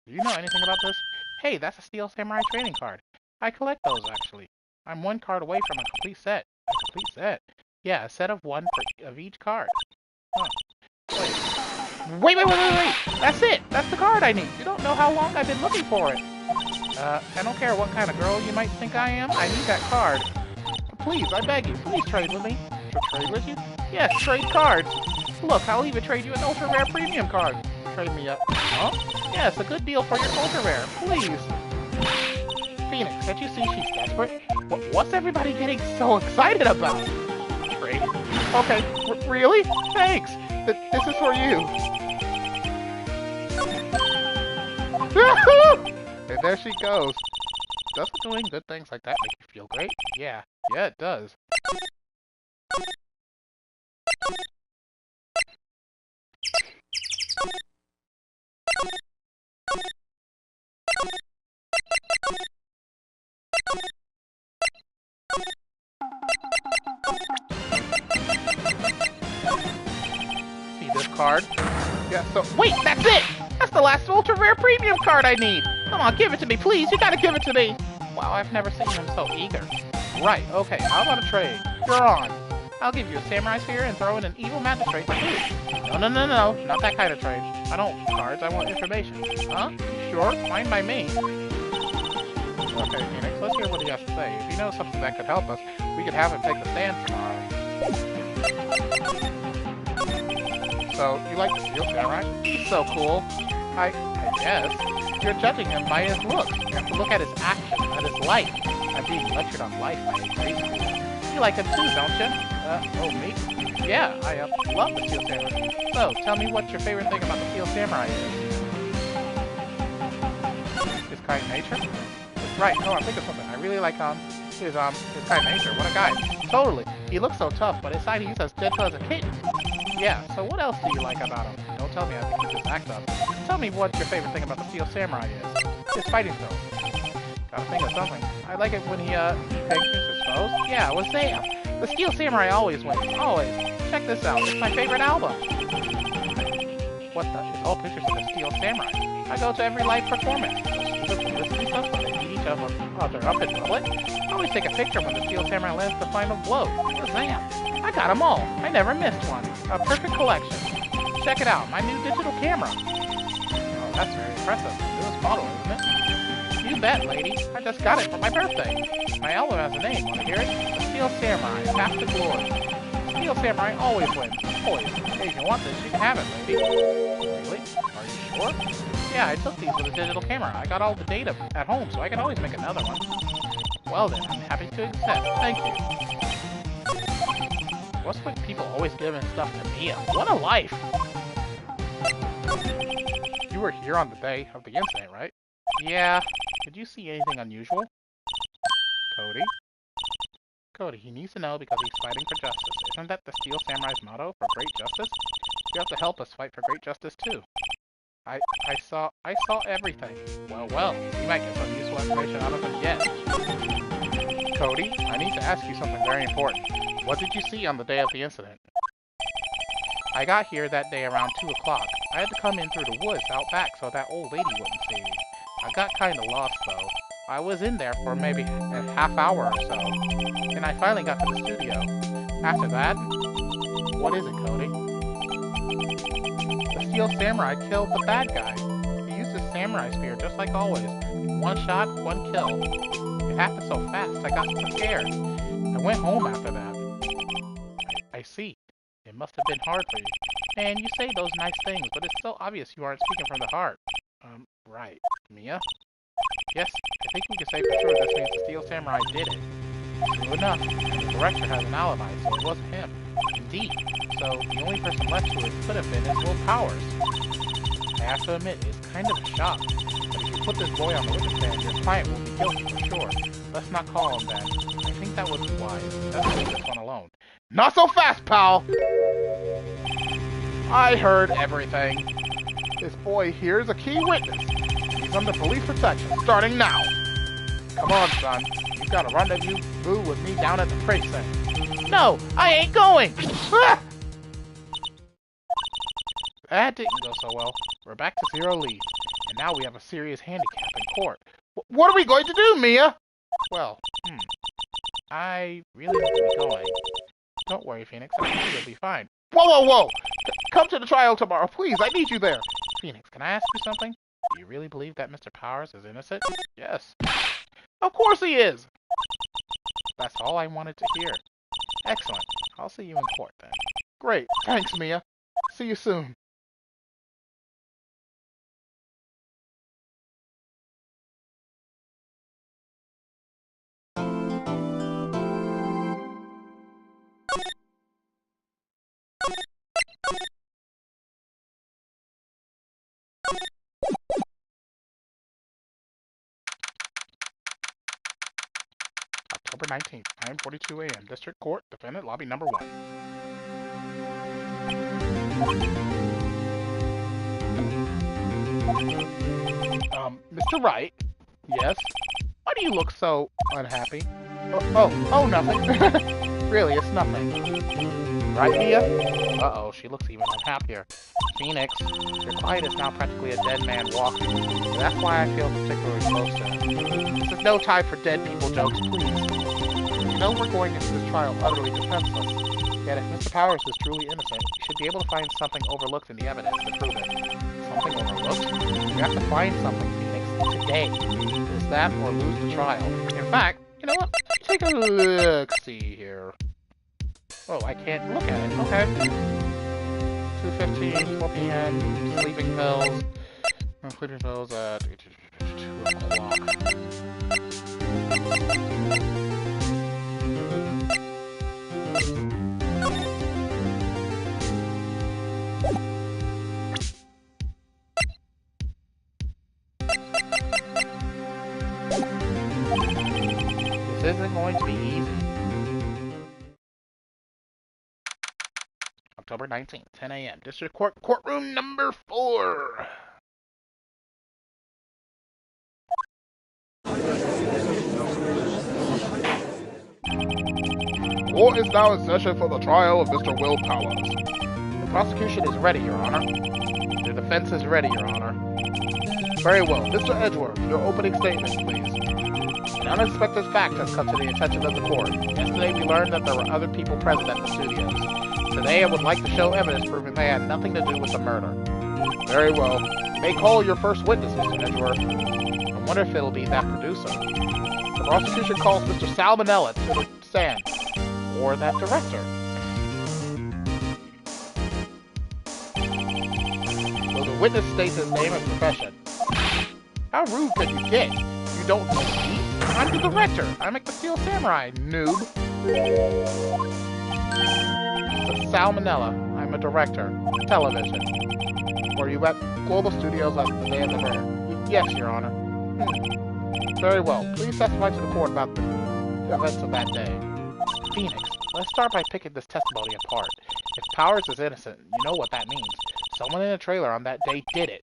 Do you know anything about this? Hey, that's a Steel Samurai trading card. I collect those, actually. I'm one card away from a complete set. A complete set? Yeah, a set of one of each card. Huh. Wait! That's it! That's the card I need! You don't know how long I've been looking for it! I don't care what kind of girl you might think I am, I need that card. Please, I beg you, please trade with me. Trade with you? Yes, trade cards! Look, I'll even trade you an ultra rare premium card. Trade me up. Huh? Yes, a good deal for your ultra rare, please! Phoenix, can't you see she's desperate? What's everybody getting so excited about? Trade? Okay, really? Thanks! This is for you. And there she goes. Doesn't doing good things like that make you feel great? Yeah, it does. See this card? Yeah, so wait, that's it! That's the last ultra rare premium card I need! Come on, give it to me, please! You gotta give it to me! Wow, I've never seen him so eager. Right, okay, how about a trade? You're on. I'll give you a samurai sphere and throw in an evil magistrate for free. No, not that kind of trade. I don't want cards, I want information. Huh? You sure? Fine by me. Okay, Phoenix, let's hear what he has to say. If he knows something that could help us, we could have him take the stand tomorrow. So, you like the Steel Samurai? He's so cool. I guess. You're judging him by his looks. You have to look at his actions, at his life. I'm being lectured on life by a crazy. You like him too, don't you? Oh, me? Yeah, I love the Steel Samurai. So, tell me what your favorite thing about the Steel Samurai is. His kind nature? Right, no, I'm thinking of something. I really like his kind of nature. What a guy. Totally. He looks so tough, but inside he's as gentle as a kitten. Yeah, so what else do you like about him? Don't tell me I have to keep this act up. Tell me what your favorite thing about the Steel Samurai is. His fighting skills. Gotta think of something. I like it when he vanquishes his foes. Yeah, it was Sam. The Steel Samurai always wins. Always. Check this out. It's my favorite album. What the? It's all pictures of the Steel Samurai. I go to every live performance. Listen to stuff when they beat each other up in public. I always take a picture when the Steel Samurai lands the final blow. Shazam! I got them all. I never missed one. A perfect collection. Check it out. My new digital camera. Oh, that's very impressive. Newest model, isn't it? You bet, lady. I just got it for my birthday. My album has a name. Want to hear it? The Steel Samurai. Path to Glory. Steel Samurai always wins. Always. Hey, if you want this, you can have it, lady. Really? Are you sure? Yeah, I took these with a digital camera. I got all the data at home, so I can always make another one. Well then, I'm happy to accept. Thank you. What's with people always giving stuff to Mia? What a life! You were here on the day of the incident, right? Yeah. Did you see anything unusual? Cody? Cody, he needs to know because he's fighting for justice. Isn't that the Steel Samurai's motto, for great justice? You have to help us fight for great justice too. I saw everything. Well, you might get some useful information out of it yet. Cody, I need to ask you something very important. What did you see on the day of the incident? I got here that day around 2 o'clock. I had to come in through the woods out back so that old lady wouldn't see me. I got kinda lost though. I was in there for maybe a half hour or so. And I finally got to the studio. After that, what is it, Cody? The Steel Samurai killed the bad guy. He used his samurai spear just like always. One shot, one kill. It happened so fast, I got so scared. I went home after that. I see. It must have been hard for you. Man, you say those nice things, but it's so obvious you aren't speaking from the heart. Right. Mia? Yes, I think we can say for sure this means the Steel Samurai did it. True enough. The director has an alibi, so it wasn't him. Indeed. So, the only person left who it could have been is Will Powers. I have to admit, it's kind of a shock. But if you put this boy on the witness stand, your client will be guilty for sure. Let's not call him then. I think that would be wise. Let's leave this one alone. Not so fast, pal! I heard everything. This boy here is a key witness. He's under police protection, starting now. Come on, son. You've got a rendezvous with me down at the precinct. No, I ain't going! Ah! That didn't go so well. We're back to 0 lead. And now we have a serious handicap in court. What are we going to do, Mia? Well, I really need to be going. Don't worry, Phoenix. I think you'll be fine. Whoa! Come to the trial tomorrow, please. I need you there. Phoenix, can I ask you something? Do you really believe that Mr. Powers is innocent? Yes. Of course he is! That's all I wanted to hear. Excellent. I'll see you in court then. Great. Thanks, Mia. See you soon. October 19th, 9:42 a.m. District Court, Defendant Lobby Number 1. Mr. Wright? Yes? Why do you look so unhappy? Oh, nothing. Really, it's nothing. Right, Mia? Uh-oh, she looks even unhappier. Phoenix, your client is now practically a dead man walking. That's why I feel particularly close to him. This is no time for dead people jokes, please. You know we're going into this trial utterly defenseless. Yet if Mr. Powers is truly innocent, you should be able to find something overlooked in the evidence to prove it. Something overlooked? You have to find something, Phoenix, today. Is that or lose the trial. In fact, you know what? Take a look-see here. Oh, I can't look at it. Okay. 2:15, 4 p.m., sleeping pills. Sleeping pills at 2 o'clock. isn't going to be easy. October 19th, 10 a.m. District Court, courtroom number 4. Court is now in session for the trial of Mr. Will Powers. The prosecution is ready, Your Honor. The defense is ready, Your Honor. Very well. Mr. Edgeworth, your opening statement, please. An unexpected fact has come to the attention of the court. Yesterday we learned that there were other people present at the studios. Today I would like to show evidence proving they had nothing to do with the murder. Very well. You may call your first witness, Mr. Edgeworth. I wonder if it'll be that producer. The prosecution calls Mr. Salmonella to the stand. Or that director. Will the witness state his name and profession? How rude could you get? You don't know me? I'm the director. I'm at the Steel Samurai, noob. Mr. Salmonella. I'm a director. Television. Were you at Global Studios on the day of the murder? Yes, Your Honor. Very well. Please testify to the court about the events of that day. Phoenix, let's start by picking this testimony apart. If Powers is innocent, you know what that means. Someone in a trailer on that day did it.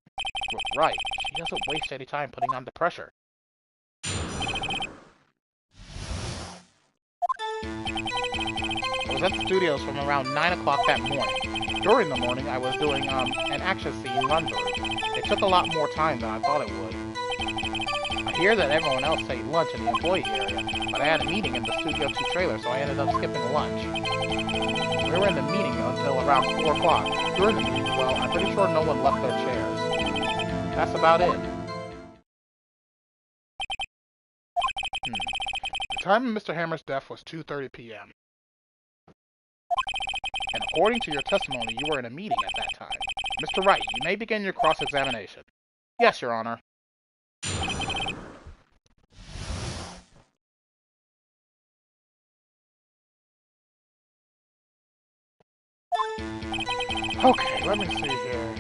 Right. She doesn't waste any time putting on the pressure. I was at the studios from around 9 o'clock that morning. During the morning, I was doing an action scene run-through. It took a lot more time than I thought it would. I hear that everyone else ate lunch in the employee area, but I had a meeting in the Studio 2 trailer, so I ended up skipping lunch. We were in the meeting until around 4 o'clock. During the meeting, well, I'm pretty sure no one left their chairs. That's about it. The time of Mr. Hammer's death was 2:30 p.m. And according to your testimony, you were in a meeting at that time. Mr. Wright, you may begin your cross-examination. Yes, Your Honor. Okay, let me see here.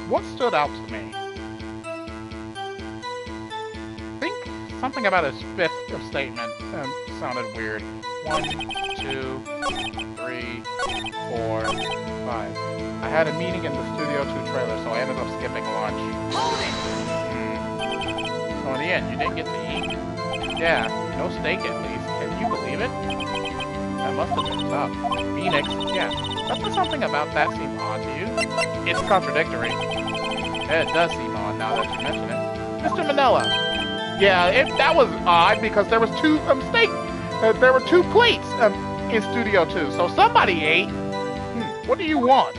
What stood out to me? I think something about his fifth statement sounded weird. 1, 2, 3, 4, 5. I had a meeting in the Studio 2 trailer, so I ended up skipping lunch. So in the end, you didn't get to eat? Yeah, no steak at least. Can you believe it? That must have been tough. Phoenix, yeah. Doesn't something about that seem odd to you? It's contradictory. It does seem odd now that you mention it. Mr. Manella. Yeah, that was odd because there was two there were 2 plates in Studio 2, so somebody ate. What do you want?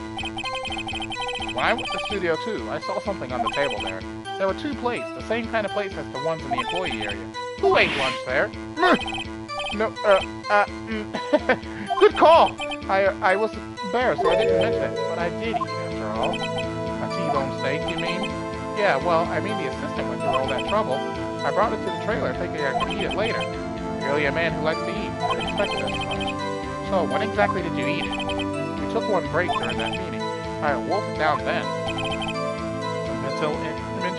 When I went to Studio 2, I saw something on the table there. There were 2 plates, the same kind of plates as the ones in the employee area. Who ate lunch there? No, good call. I was there, so I didn't mention it, but I did eat after all. A T-bone steak, you mean? Yeah, well, I mean the assistant went through all that trouble. I brought it to the trailer thinking I could eat it later. Really a man who likes to eat. I expected as much. So, when exactly did you eat it? We took one break during that meeting. I wolfed it down then. Until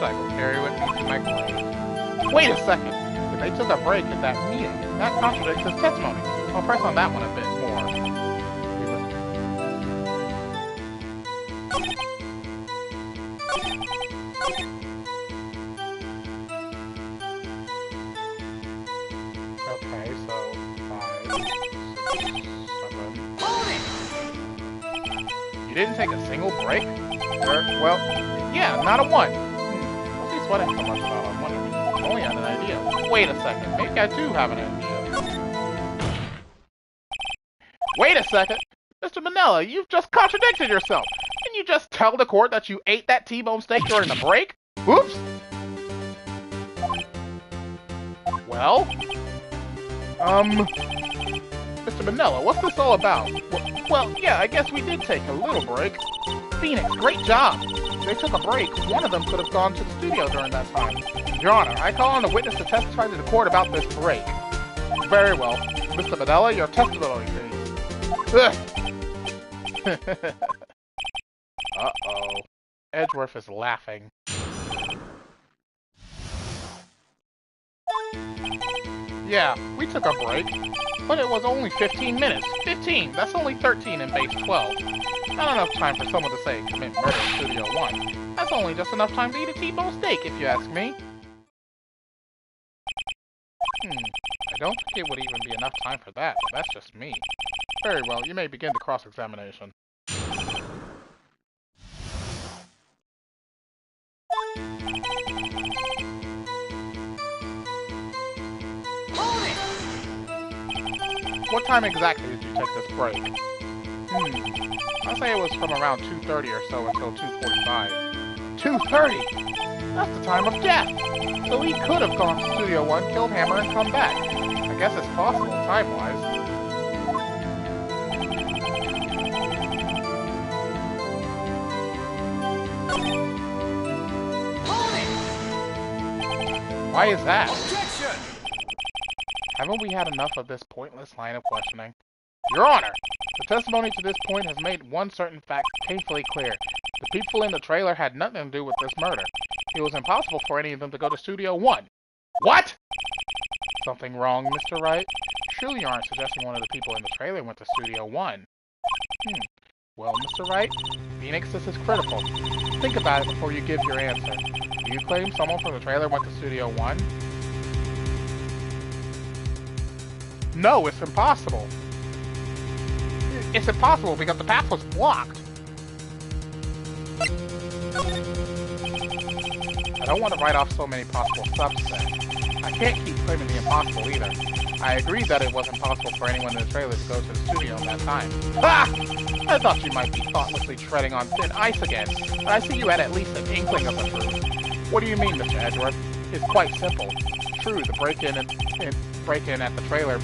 I could carry with me to my grave. Wait a second! If they took a break at that meeting, that contradicts his testimony. I'll press on that one a bit more. Okay, so 5, 6, 7. You didn't take a single break? Well, yeah, not a one. What's he sweating so much about? I'm wondering. I only had an idea. Wait a second, maybe I do have an idea. Wait a second! Mr. Manella, you've just contradicted yourself! Didn't you just tell the court that you ate that T-bone steak during the break? Whoops! Well? Mr. Manella, what's this all about? Well, yeah, I guess we did take a little break. Phoenix, great job! If they took a break, one of them could have gone to the studio during that time. Your Honor, I call on the witness to testify to the court about this break. Very well. Mr. Manella, your testimony, please. Uh-oh. Edgeworth is laughing. Yeah, we took a break, but it was only 15 minutes. 15! That's only 13 in base 12. Not enough time for someone to say commit murder in Studio 1. That's only just enough time to eat a T-bone steak, if you ask me. I don't think it would even be enough time for that, but that's just me. Very well, you may begin the cross-examination. What time exactly did you take this break? I'll say it was from around 2:30 or so until 2:45. 2:30? That's the time of death! So he could have gone to Studio 1, killed Hammer, and come back. I guess it's possible, time-wise. Why is that? Objection! Haven't we had enough of this pointless line of questioning? Your Honor! The testimony to this point has made one certain fact painfully clear. The people in the trailer had nothing to do with this murder. It was impossible for any of them to go to Studio 1. What? Something wrong, Mr. Wright? Surely you aren't suggesting one of the people in the trailer went to Studio 1. Well, Mr. Wright, Phoenix, this is critical. Think about it before you give your answer. Do you claim someone from the trailer went to Studio 1? No, it's impossible. It's impossible because the path was blocked. I don't want to write off so many possible subsets. I can't keep claiming the impossible either. I agree that it was impossible for anyone in the trailer to go to the studio in that time. Ha! I thought you might be thoughtlessly treading on thin ice again, but I see you had at least an inkling of the truth. What do you mean, Mr. Edgeworth? It's quite simple. True, the break-in at the trailer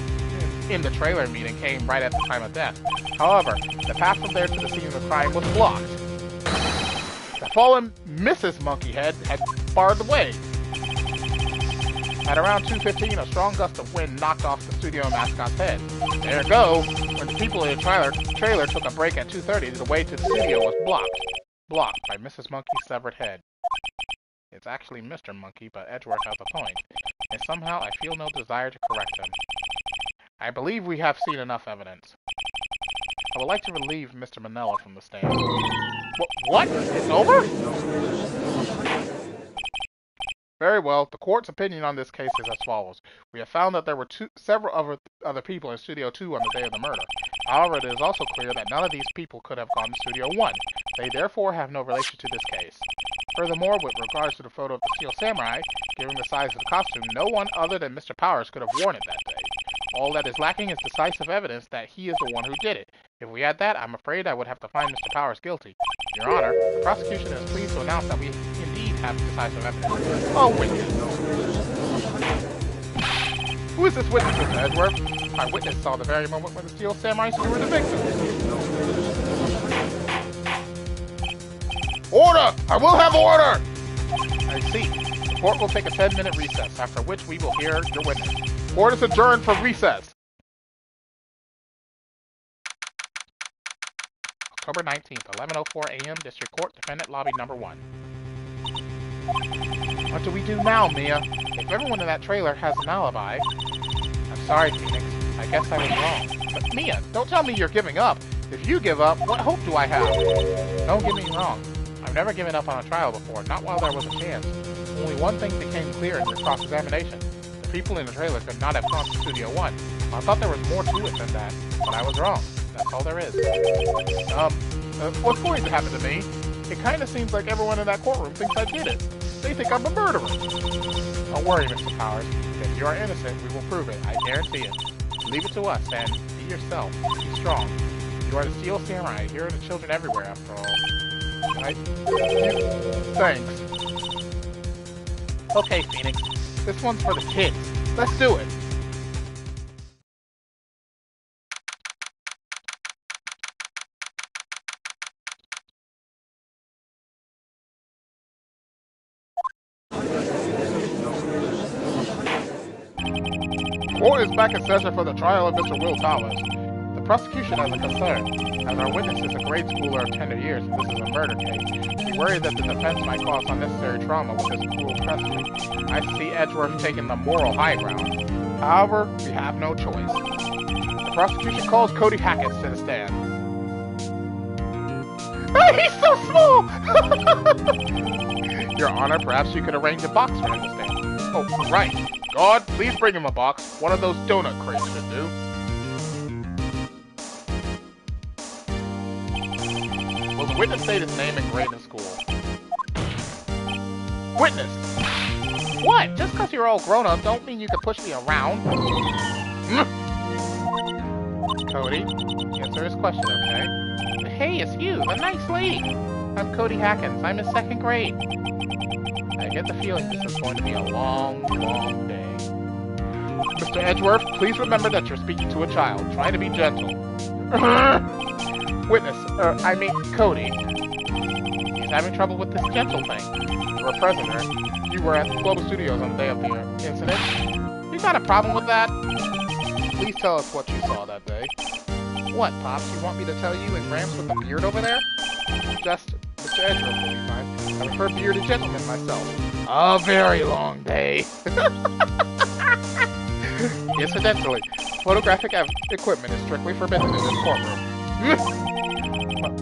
in the trailer meeting came right at the time of death. However, the path from there to the scene of the crime was blocked. The fallen Mrs. Monkeyhead had barred the way. At around 2:15, a strong gust of wind knocked off the studio mascot's head. There you go. When the people in the trailer took a break at 2:30, the way to the studio was blocked by Mrs. Monkey's severed head. It's actually Mr. Monkey, but Edgeworth has a point, and somehow I feel no desire to correct him. I believe we have seen enough evidence. I would like to relieve Mr. Manella from the stand. What? It's over? Very well. The court's opinion on this case is as follows. We have found that there were several other people in Studio 2 on the day of the murder. However, it is also clear that none of these people could have gone to Studio 1. They therefore have no relation to this case. Furthermore, with regards to the photo of the Steel Samurai, given the size of the costume, no one other than Mr. Powers could have worn it that day. All that is lacking is decisive evidence that he is the one who did it. If we had that, I'm afraid I would have to find Mr. Powers guilty. Your Honor, the prosecution is pleased to announce that we indeed have decisive evidence. Oh, witness. Who is this witness, Mr. Edgeworth? My witness saw the very moment when the Steel Samurai skewered the victim. Order! I will have order! I see. The court will take a 10-minute recess, after which we will hear your witness. Court is adjourned for recess. October 19th, 11:04 a.m., District Court, Defendant Lobby Number 1. What do we do now, Mia? If everyone in that trailer has an alibi... I'm sorry, Phoenix. I guess I was wrong. But Mia, don't tell me you're giving up. If you give up, what hope do I have? Don't get me wrong. I've never given up on a trial before, not while there was a chance. Only one thing became clear in your cross-examination. The people in the trailer could not have gone to Studio 1. I thought there was more to it than that, but I was wrong. That's all there is. What's going to happen to me? It kind of seems like everyone in that courtroom thinks I did it. They think I'm a murderer. Don't worry, Mr. Powers. If you are innocent, we will prove it. I guarantee it. Leave it to us, and be yourself. Be strong. You are the Steel Samurai. Here are the children everywhere, after all. Right? Thanks. Okay, Phoenix. This one's for the kids. Let's do it. Court is back in session for the trial of Mr. Will Towers. The prosecution has a concern. As our witness is a grade schooler of tender years, and this is a murder case, we worry that the defense might cause unnecessary trauma with this cruel precedent. I see Edgeworth taking the moral high ground. However, we have no choice. The prosecution calls Cody Hackett to the stand. He's so small! Your Honor, perhaps you could arrange a box for him to stand. Oh, right. God, please bring him a box. One of those donut crates should do. Will the witness state his name and grade in school? Witness! What? Just because you're all grown up don't mean you can push me around. Cody, answer his question, okay? Hey, it's you, the nice lady. I'm Cody Hackins. I'm in 2nd grade. I get the feeling this is going to be a long, long day. Mr. Edgeworth, please remember that you're speaking to a child. Try to be gentle. Witness, I mean, Cody. He's having trouble with this gentle thing. You were present, right? You were at the Global Studios on the day of the incident. You got a problem with that? Please tell us what you saw that day. What, Pops? You want me to tell you and Gramps with the beard over there? Just Mr. Edgeworth will be fine. I prefer bearded gentlemen myself. A very long day. Incidentally, photographic equipment is strictly forbidden in this courtroom.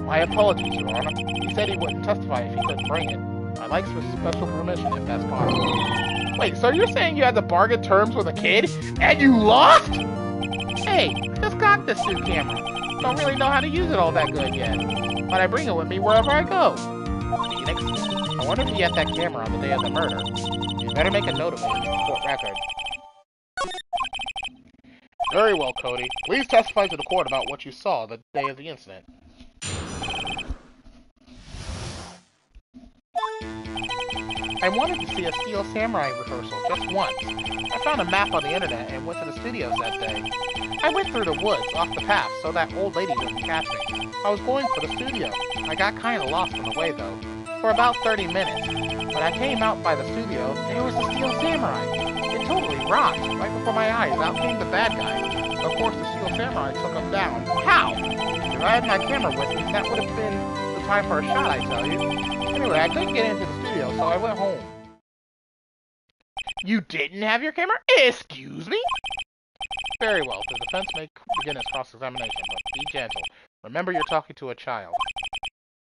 My apologies, Your Honor. He said he wouldn't testify if he couldn't bring it. I'd like some special permission if that's possible. Wait, so you're saying you had to bargain terms with a kid, and you lost? Hey, just got this new camera. Don't really know how to use it all that good yet. But I bring it with me wherever I go. Phoenix, I wonder if you had that camera on the day of the murder. You better make a note of it in the court record. Very well, Cody. Please testify to the court about what you saw the day of the incident. I wanted to see a Steel Samurai rehearsal just once. I found a map on the internet and went to the studios that day. I went through the woods, off the path, so that old lady wouldn't catch me. I was going for the studio. I got kinda lost on the way, though, for about 30 minutes. When I came out by the studio, there was the Steel Samurai. It totally rocked. Right before my eyes, out came the bad guy. Of course, the Steel Samurai took him down. How? If I had my camera with me, that would have been the time for a shot, I tell you. Anyway, I couldn't get into the studio, so I went home. You didn't have your camera? Excuse me? Very well. The defense may begin its cross-examination, but be gentle. Remember, you're talking to a child.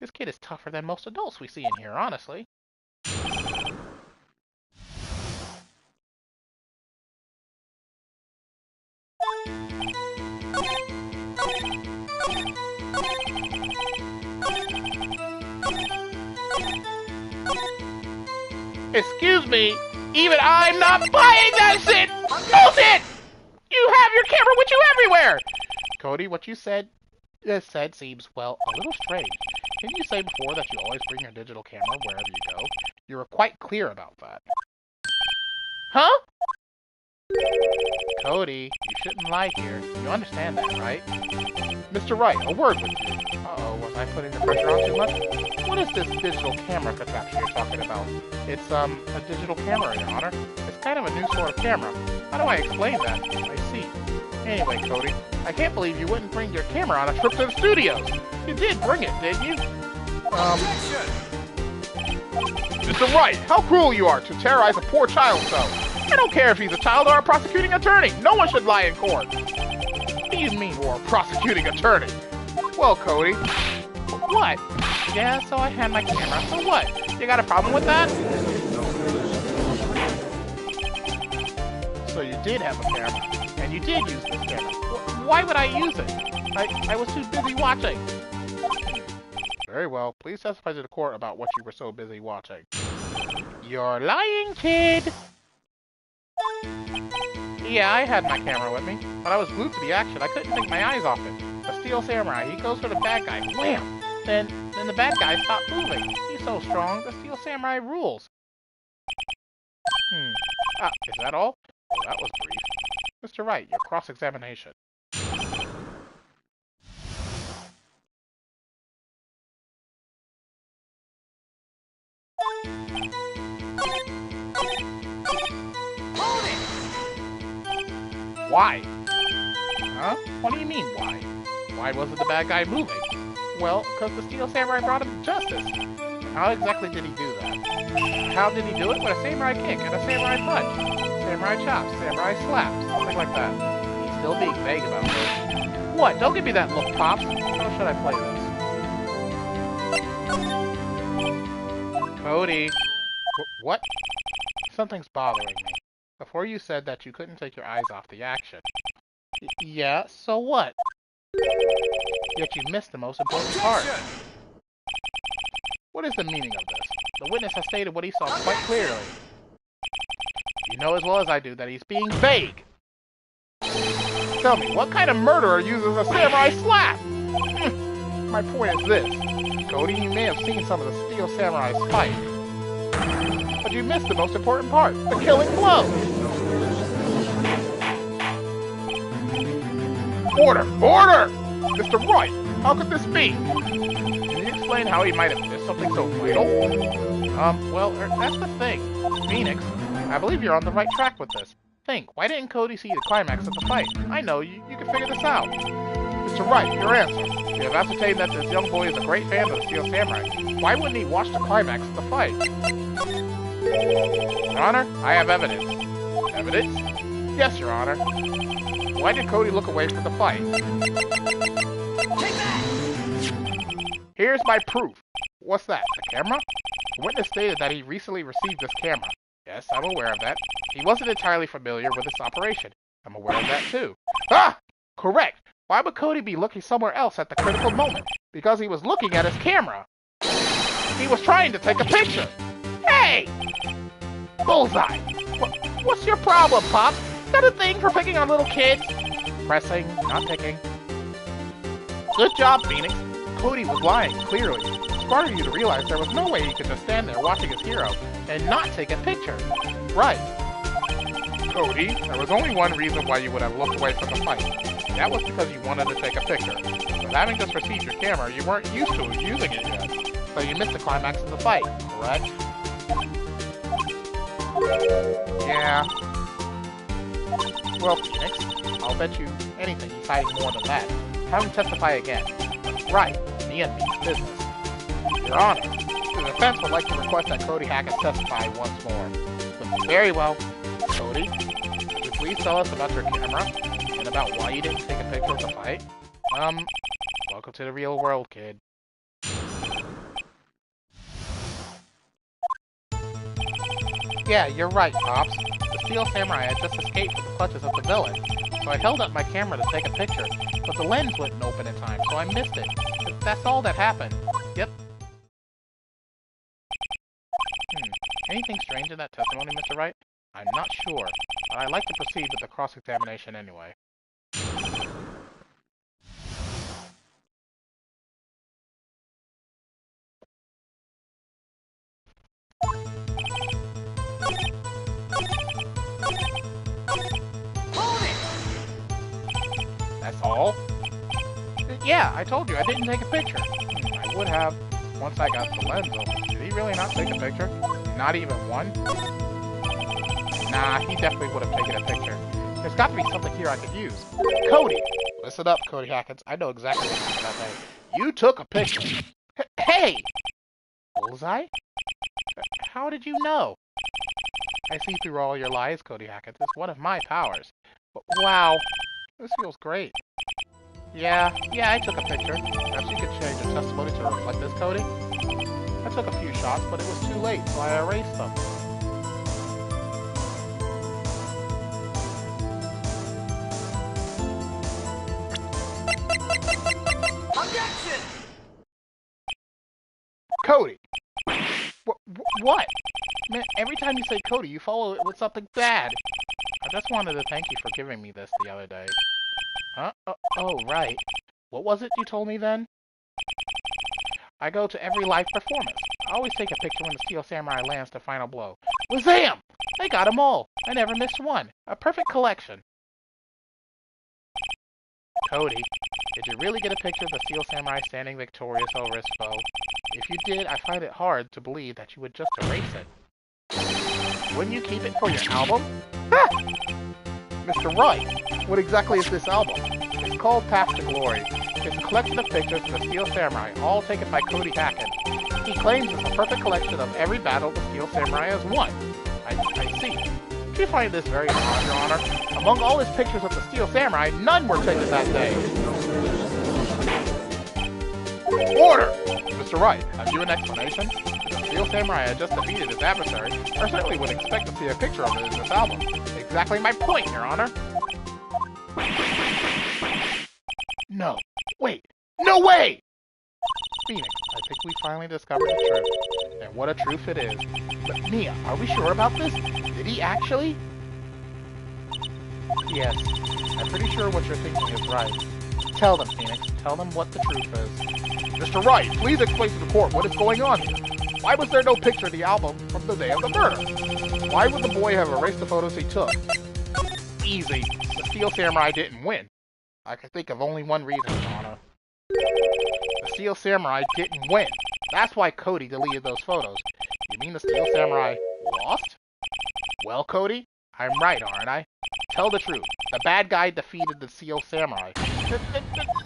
This kid is tougher than most adults we see in here, honestly. Excuse me, even I'm not buying that shit! Bullshit! You have your camera with you everywhere! Cody, what you said seems, well, a little strange. Didn't you say before that you always bring your digital camera wherever you go? You were quite clear about that. Huh? Cody, you shouldn't lie here. You understand that, right? Mr. Wright, a word with you. Uh-oh, was I putting the pressure on too much? What is this digital camera contraption you're talking about? It's, a digital camera, Your Honor. It's kind of a new sort of camera. How do I explain that? I see. Anyway, Cody, I can't believe you wouldn't bring your camera on a trip to the studios. You did bring it, didn't you? Mr. Wright, how cruel you are to terrorize a poor child so. I don't care if he's a child or a prosecuting attorney. No one should lie in court. What do you mean, or a prosecuting attorney? Well, Cody. What? Yeah, so I had my camera. So what? You got a problem with that? So you did have a camera, and you did use this camera. Why would I use it? I was too busy watching. Very well. Please testify to the court about what you were so busy watching. You're lying, kid! Yeah, I had my camera with me, but I was glued to the action. I couldn't take my eyes off it. The Steel Samurai, he goes for the bad guy. Wham! Then the bad guy stopped moving. He's so strong, the Steel Samurai rules. Is that all? Oh, that was brief. Mr. Wright, your cross-examination. Why? Huh? What do you mean, why? Why wasn't the bad guy moving? Well, because the Steel Samurai brought him to justice. How exactly did he do that? How did he do it? With a samurai kick and a samurai punch. samurai chops, samurai slaps, something like that. He's still being vague about this. What? Don't give me that look, Pops. How should I play this? Cody. What? Something's bothering me. Before you said that you couldn't take your eyes off the action. Yeah, so what? Yet you missed the most important part. What is the meaning of this? The witness has stated what he saw quite clearly. You know as well as I do that he's being vague. Tell me, what kind of murderer uses a samurai slap? My point is this. Cody, you may have seen some of the Steel Samurai's fight. But you missed the most important part, the killing blow! Order! Order! Mr. Wright, how could this be? Can you explain how he might have missed something so vital? Well, that's the thing. Phoenix, I believe you're on the right track with this. Think, why didn't Cody see the climax of the fight? I know, you can figure this out. Mr. Wright, your answer. You have ascertained that this young boy is a great fan of the Steel Samurai. Why wouldn't he watch the climax of the fight? Your Honor, I have evidence. Evidence? Yes, Your Honor. Why did Cody look away from the fight? Take that! Here's my proof. What's that, the camera? The witness stated that he recently received this camera. Yes, I'm aware of that. He wasn't entirely familiar with this operation. I'm aware of that too. Ah! Correct! Why would Cody be looking somewhere else at the critical moment? Because he was looking at his camera. He was trying to take a picture. Hey! Bullseye! What's your problem, Pops? Is that a thing for picking on little kids? Pressing, not picking. Good job, Phoenix. Cody was lying, clearly. It's smart of you to realize there was no way he could just stand there watching his hero and not take a picture. Right. Cody, there was only one reason why you would have looked away from the fight. That was because you wanted to take a picture. But having just received your camera, you weren't used to using it yet. So you missed the climax of the fight, correct? Yeah. Well, Phoenix, I'll bet you anything he's hiding more than that. Have him testify again. Right, me and me's business. Your Honor, the defense would like to request that Cody Hackett testify once more. Very well. Cody, could you please tell us about your camera and about why you didn't take a picture of the fight? Welcome to the real world, kid. Yeah, you're right, Pops. The Steel Samurai had just escaped from the clutches of the villain, so I held up my camera to take a picture, but the lens wouldn't open in time, so I missed it. But that's all that happened. Yep. Anything strange in that testimony, Mr. Wright? I'm not sure, but I'd like to proceed with the cross-examination anyway. That's all? Yeah, I told you, I didn't take a picture. I would have, once I got the lens open. Did he really not take a picture? Not even one? Nah, he definitely would have taken a picture. There's got to be something here I could use. Cody! Listen up, Cody Hackett. I know exactly what happened that day. You took a picture. Hey! Bullseye? How did you know? I see through all your lies, Cody Hackett. It's one of my powers. But, wow. This feels great. Yeah, I took a picture. Perhaps you could change your testimony to reflect this, Cody? I took a few shots, but it was too late, so I erased them. Objection! Cody! What? Man, every time you say Cody, you follow it with something bad. I just wanted to thank you for giving me this the other day. Huh? Oh, right. What was it you told me then? I go to every live performance. I always take a picture when the Steel Samurai lands the final blow. Wazam! I got them all. I never missed one. A perfect collection. Cody, did you really get a picture of the Steel Samurai standing victorious over his foe? If you did, I find it hard to believe that you would just erase it. Wouldn't you keep it for your album? Ha! Mr. Wright, what exactly is this album? It's called Path to Glory. It's a collection of pictures of the Steel Samurai, all taken by Cody Hackett. He claims it's a perfect collection of every battle the Steel Samurai has won. I see. We find this very odd, Your Honor. Among all his pictures of the Steel Samurai, none were taken that day. Order! Mr. Wright, have you an explanation? If the Steel Samurai had just defeated his adversary, I certainly would expect to see a picture of it in this album. Exactly my point, Your Honor. No. Wait. No way! Phoenix, I think we finally discovered the truth. And what a truth it is. But Mia, are we sure about this? Did he actually? Yes. I'm pretty sure what you're thinking is right. Tell them, Phoenix. Tell them what the truth is. Mr. Wright, please explain to the court what is going on here. Why was there no picture of the album from the day of the murder? Why would the boy have erased the photos he took? Easy. The Steel Samurai didn't win. I can think of only one reason, Your Honor. The Steel Samurai didn't win. That's why Cody deleted those photos. You mean the Steel Samurai lost? Well, Cody, I'm right, aren't I? Tell the truth. The bad guy defeated the Steel Samurai.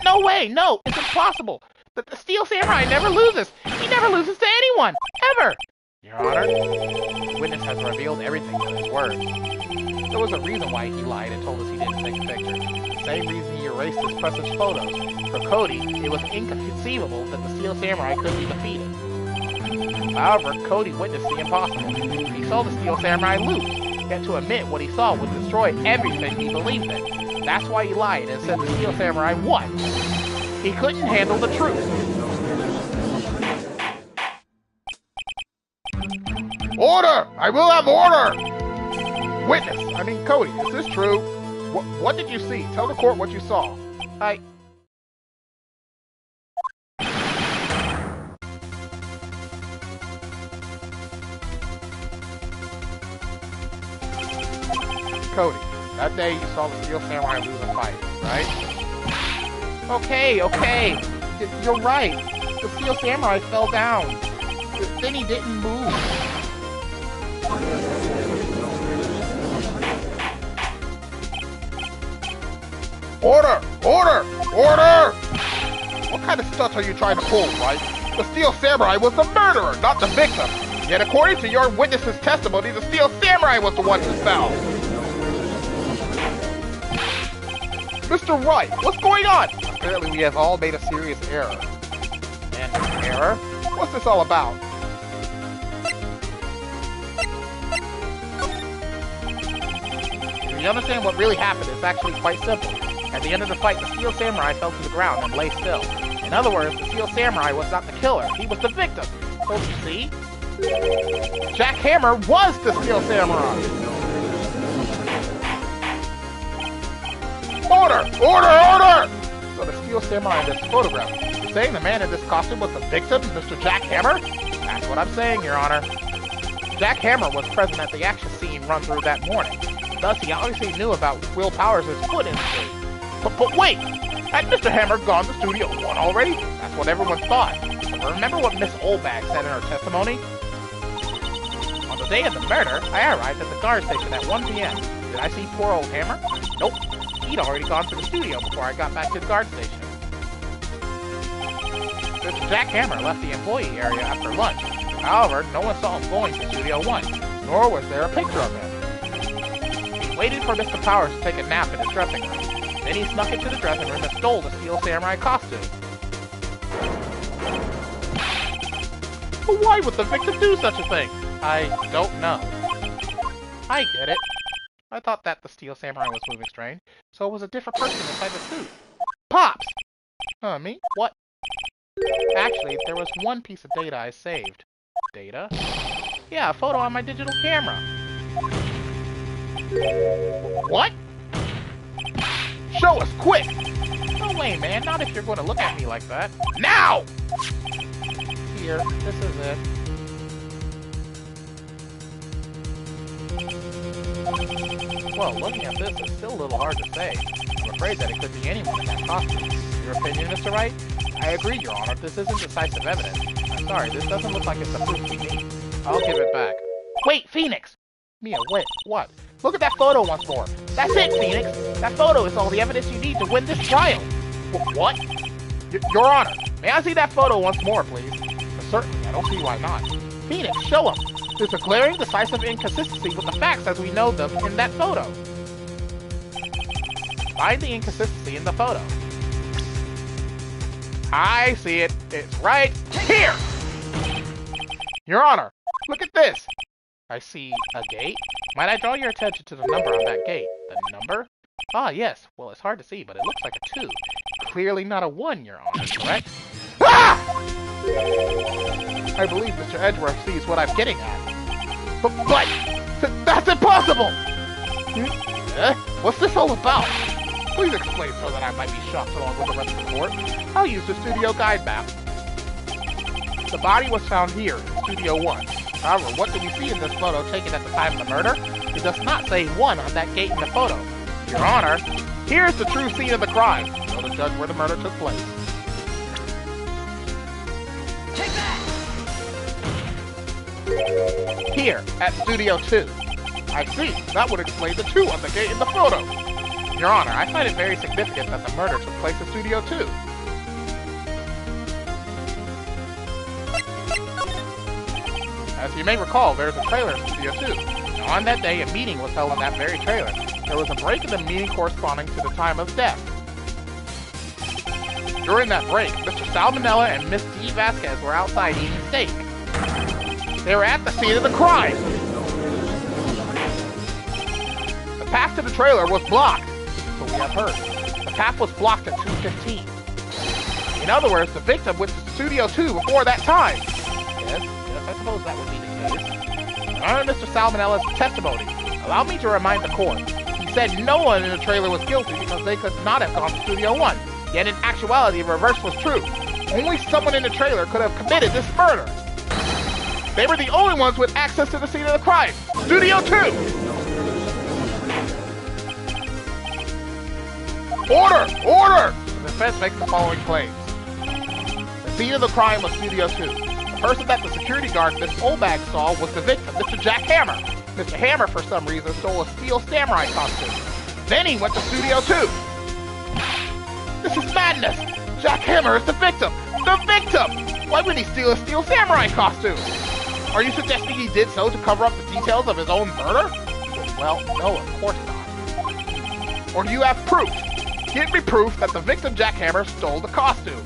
No way! No! It's impossible! The Steel Samurai never loses! He never loses to anyone! Ever! Your Honor, the witness has revealed everything with his words. There was a reason why he lied and told us he didn't take a picture. The same reason he erased his precious photos. For Cody, it was inconceivable that the Steel Samurai could be defeated. However, Cody witnessed the impossible. He saw the Steel Samurai lose, yet to admit what he saw would destroy everything he believed in. That's why he lied and said the Steel Samurai won. He couldn't handle the truth. Order! I will have order! Witness, Cody, is this true? What did you see? Tell the court what you saw. Cody, that day you saw the Steel Samurai lose a fight, right? Okay. You're right. The Steel Samurai fell down. Then he didn't move. Order! What kind of stunt are you trying to pull, Wright? The Steel Samurai was the murderer, not the victim. Yet according to your witness's testimony, the Steel Samurai was the one who fell. Mr. Wright, what's going on? Apparently we have all made a serious error. An error? What's this all about? If you understand what really happened, it's actually quite simple. At the end of the fight, the Steel Samurai fell to the ground and lay still. In other words, the Steel Samurai was not the killer, he was the victim. Don't you see? Jack Hammer was the Steel Samurai! Order! So the Steel Samurai in this photograph, you're saying the man in this costume was the victim, Mr. Jack Hammer? That's what I'm saying, Your Honor. Jack Hammer was present at the action scene run through that morning. Thus, he obviously knew about Will Powers' foot injury. But wait! Had Mr. Hammer gone to Studio 1 already? That's what everyone thought. But remember what Miss Oldbag said in her testimony? On the day of the murder, I arrived at the guard station at 1 p.m. Did I see poor old Hammer? Nope. He'd already gone to the studio before I got back to the guard station. Mr. Jack Hammer left the employee area after lunch. However, no one saw him going to Studio 1, nor was there a picture of him. He waited for Mr. Powers to take a nap in his dressing room. Then he snuck into the dressing room and stole the Steel Samurai costume. But why would the victim do such a thing? I don't know. I get it. I thought that the Steel Samurai was moving strange, so it was a different person inside the suit. Pops! Me? What? Actually, there was one piece of data I saved. Data? Yeah, a photo on my digital camera. What? Show us, quick! No way, man, not if you're going to look at me like that. Now! Here, this is it. Well, looking at this, it's still a little hard to say. I'm afraid that it could be anyone in that costume. Your opinion, Mr. Wright? I agree, Your Honor. This isn't decisive evidence. I'm sorry, this doesn't look like it's the proof we need. I'll give it back. Wait, Phoenix! Mia, wait, what? Look at that photo once more. That's it, Phoenix! That photo is all the evidence you need to win this trial. What? Your Honor, may I see that photo once more, please? Certainly, I don't see why not. Phoenix, show him! There's a glaring, decisive inconsistency with the facts as we know them in that photo. Find the inconsistency in the photo. I see it. It's right here! Your Honor, look at this. I see a gate. Might I draw your attention to the number on that gate? The number? Ah, yes. Well, it's hard to see, but it looks like a 2. Clearly not a 1, Your Honor, correct? Ah! I believe Mr. Edgeworth sees what I'm getting at. But that's impossible! What's this all about? Please explain so that I might be shocked along with the rest of the court. I'll use the studio guide map. The body was found here in Studio 1. However, what do we see in this photo taken at the time of the murder? It does not say 1 on that gate in the photo. Your Honor, here's the true scene of the crime. Show the judge where the murder took place. Take that! Here, at Studio 2. I see. That would explain the 2 on the gate in the photo. Your Honor, I find it very significant that the murder took place in Studio 2. As you may recall, there is a trailer in Studio 2. Now, on that day, a meeting was held in that very trailer. There was a break in the meeting corresponding to the time of death. During that break, Mr. Salmonella and Miss D. Vasquez were outside eating steak. They were at the scene of the crime. The path to the trailer was blocked, so we have heard. The path was blocked at 2:15. In other words, the victim went to Studio 2 before that time. Yes, I suppose that would be the case. Under Mr. Salmonella's testimony, allow me to remind the court. He said no one in the trailer was guilty because they could not have gone to Studio 1. Yet in actuality, the reverse was true. Only someone in the trailer could have committed this murder. They were the only ones with access to the scene of the crime. Studio 2! Order! Order! The defense makes the following claims. The scene of the crime was Studio 2. The person that the security guard, Miss Olbag, saw was the victim, Mr. Jack Hammer. Mr. Hammer, for some reason, stole a steel samurai costume. Then he went to Studio 2. This is madness! Jack Hammer is the victim! The victim! Why would he steal a steel samurai costume? Are you suggesting he did so to cover up the details of his own murder? Well, no, of course not. Or do you have proof? Give me proof that the victim Jack Hammer stole the costume.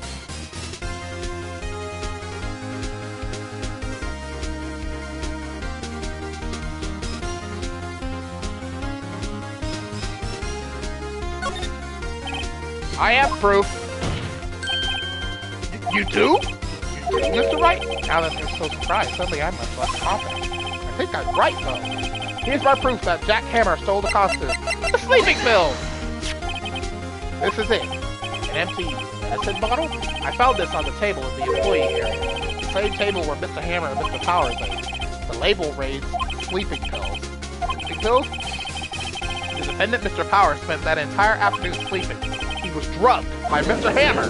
I have proof. You do? You do, Mr. Wright? Now that they're so surprised, suddenly I'm much less confident. I think I'm right, though. Here's my proof that Jack Hammer stole the costume. The sleeping pills! This is it. An empty medicine bottle? I found this on the table in the employee area. The same table where Mr. Hammer and Mr. Powers ate. The label reads, sleeping pills. Sleeping pills? The defendant, Mr. Powers, spent that entire afternoon sleeping. He was drugged by Mr. Hammer.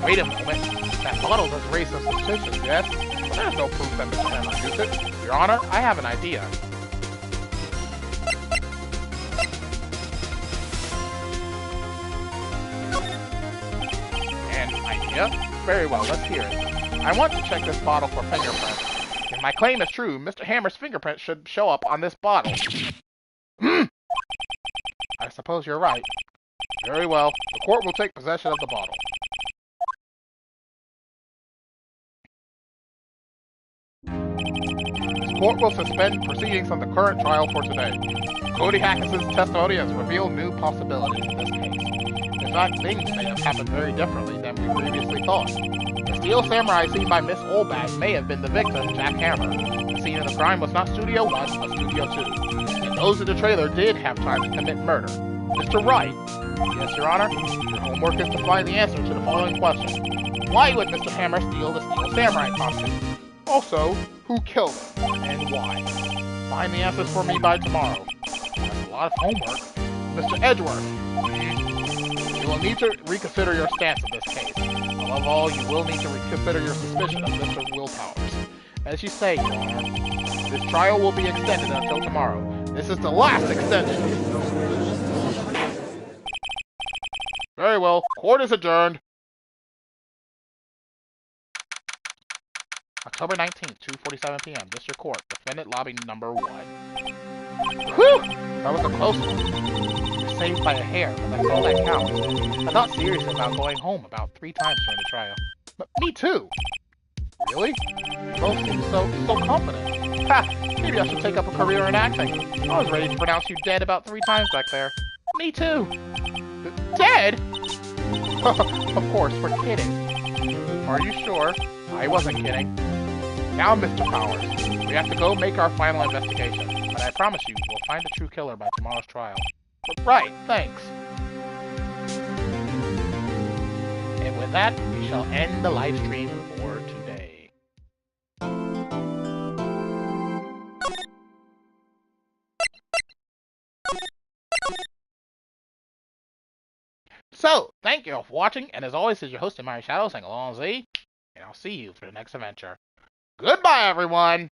Wait a moment. That bottle does raise some suspicions, yes? But there's no proof that Mr. Hammer used it. Your Honor, I have an idea. An idea? Very well, let's hear it. I want to check this bottle for fingerprints. If my claim is true, Mr. Hammer's fingerprint should show up on this bottle. I suppose you're right. Very well. The court will take possession of the bottle. This court will suspend proceedings on the current trial for today. Cody Hackison's testimony has revealed new possibilities in this case. In fact, things may have happened very differently than we previously thought. The steel samurai seen by Miss Olbag may have been the victim, Jack Hammer. The scene of the crime was not Studio 1, but Studio 2. And those in the trailer did have time to commit murder. Mr. Wright. Yes, Your Honor. Your homework is to find the answer to the following question. Why would Mr. Hammer steal the steel samurai costume? Also, who killed him, and why? Find the answers for me by tomorrow. That's a lot of homework. Mr. Edgeworth. You will need to reconsider your stance in this case. Above all, you will need to reconsider your suspicion of Mr. Will Powers. As you say, Your Honor, this trial will be extended until tomorrow. This is the last extension. Very well. Court is adjourned. October 19th, 2:47 p.m. District Court, Defendant Lobby Number 1. Whew! That was a close one. We were saved by a hair, but that's all that counts. I thought seriously about going home about 3 times during the trial. But me too! Really? You both seem so confident. Ha! Maybe I should take up a career in acting. I was ready to pronounce you dead about 3 times back there. Me too! Dead? Of course, we're kidding. Are you sure? I wasn't kidding. Now, Mr. Powers, we have to go make our final investigation. But I promise you, we'll find the true killer by tomorrow's trial. Right, thanks. And with that, we shall end the live stream for today. So, thank you all for watching, and as always, this is your host, TheAmariaShadow, saying along Z, and I'll see you for the next adventure. Goodbye, everyone!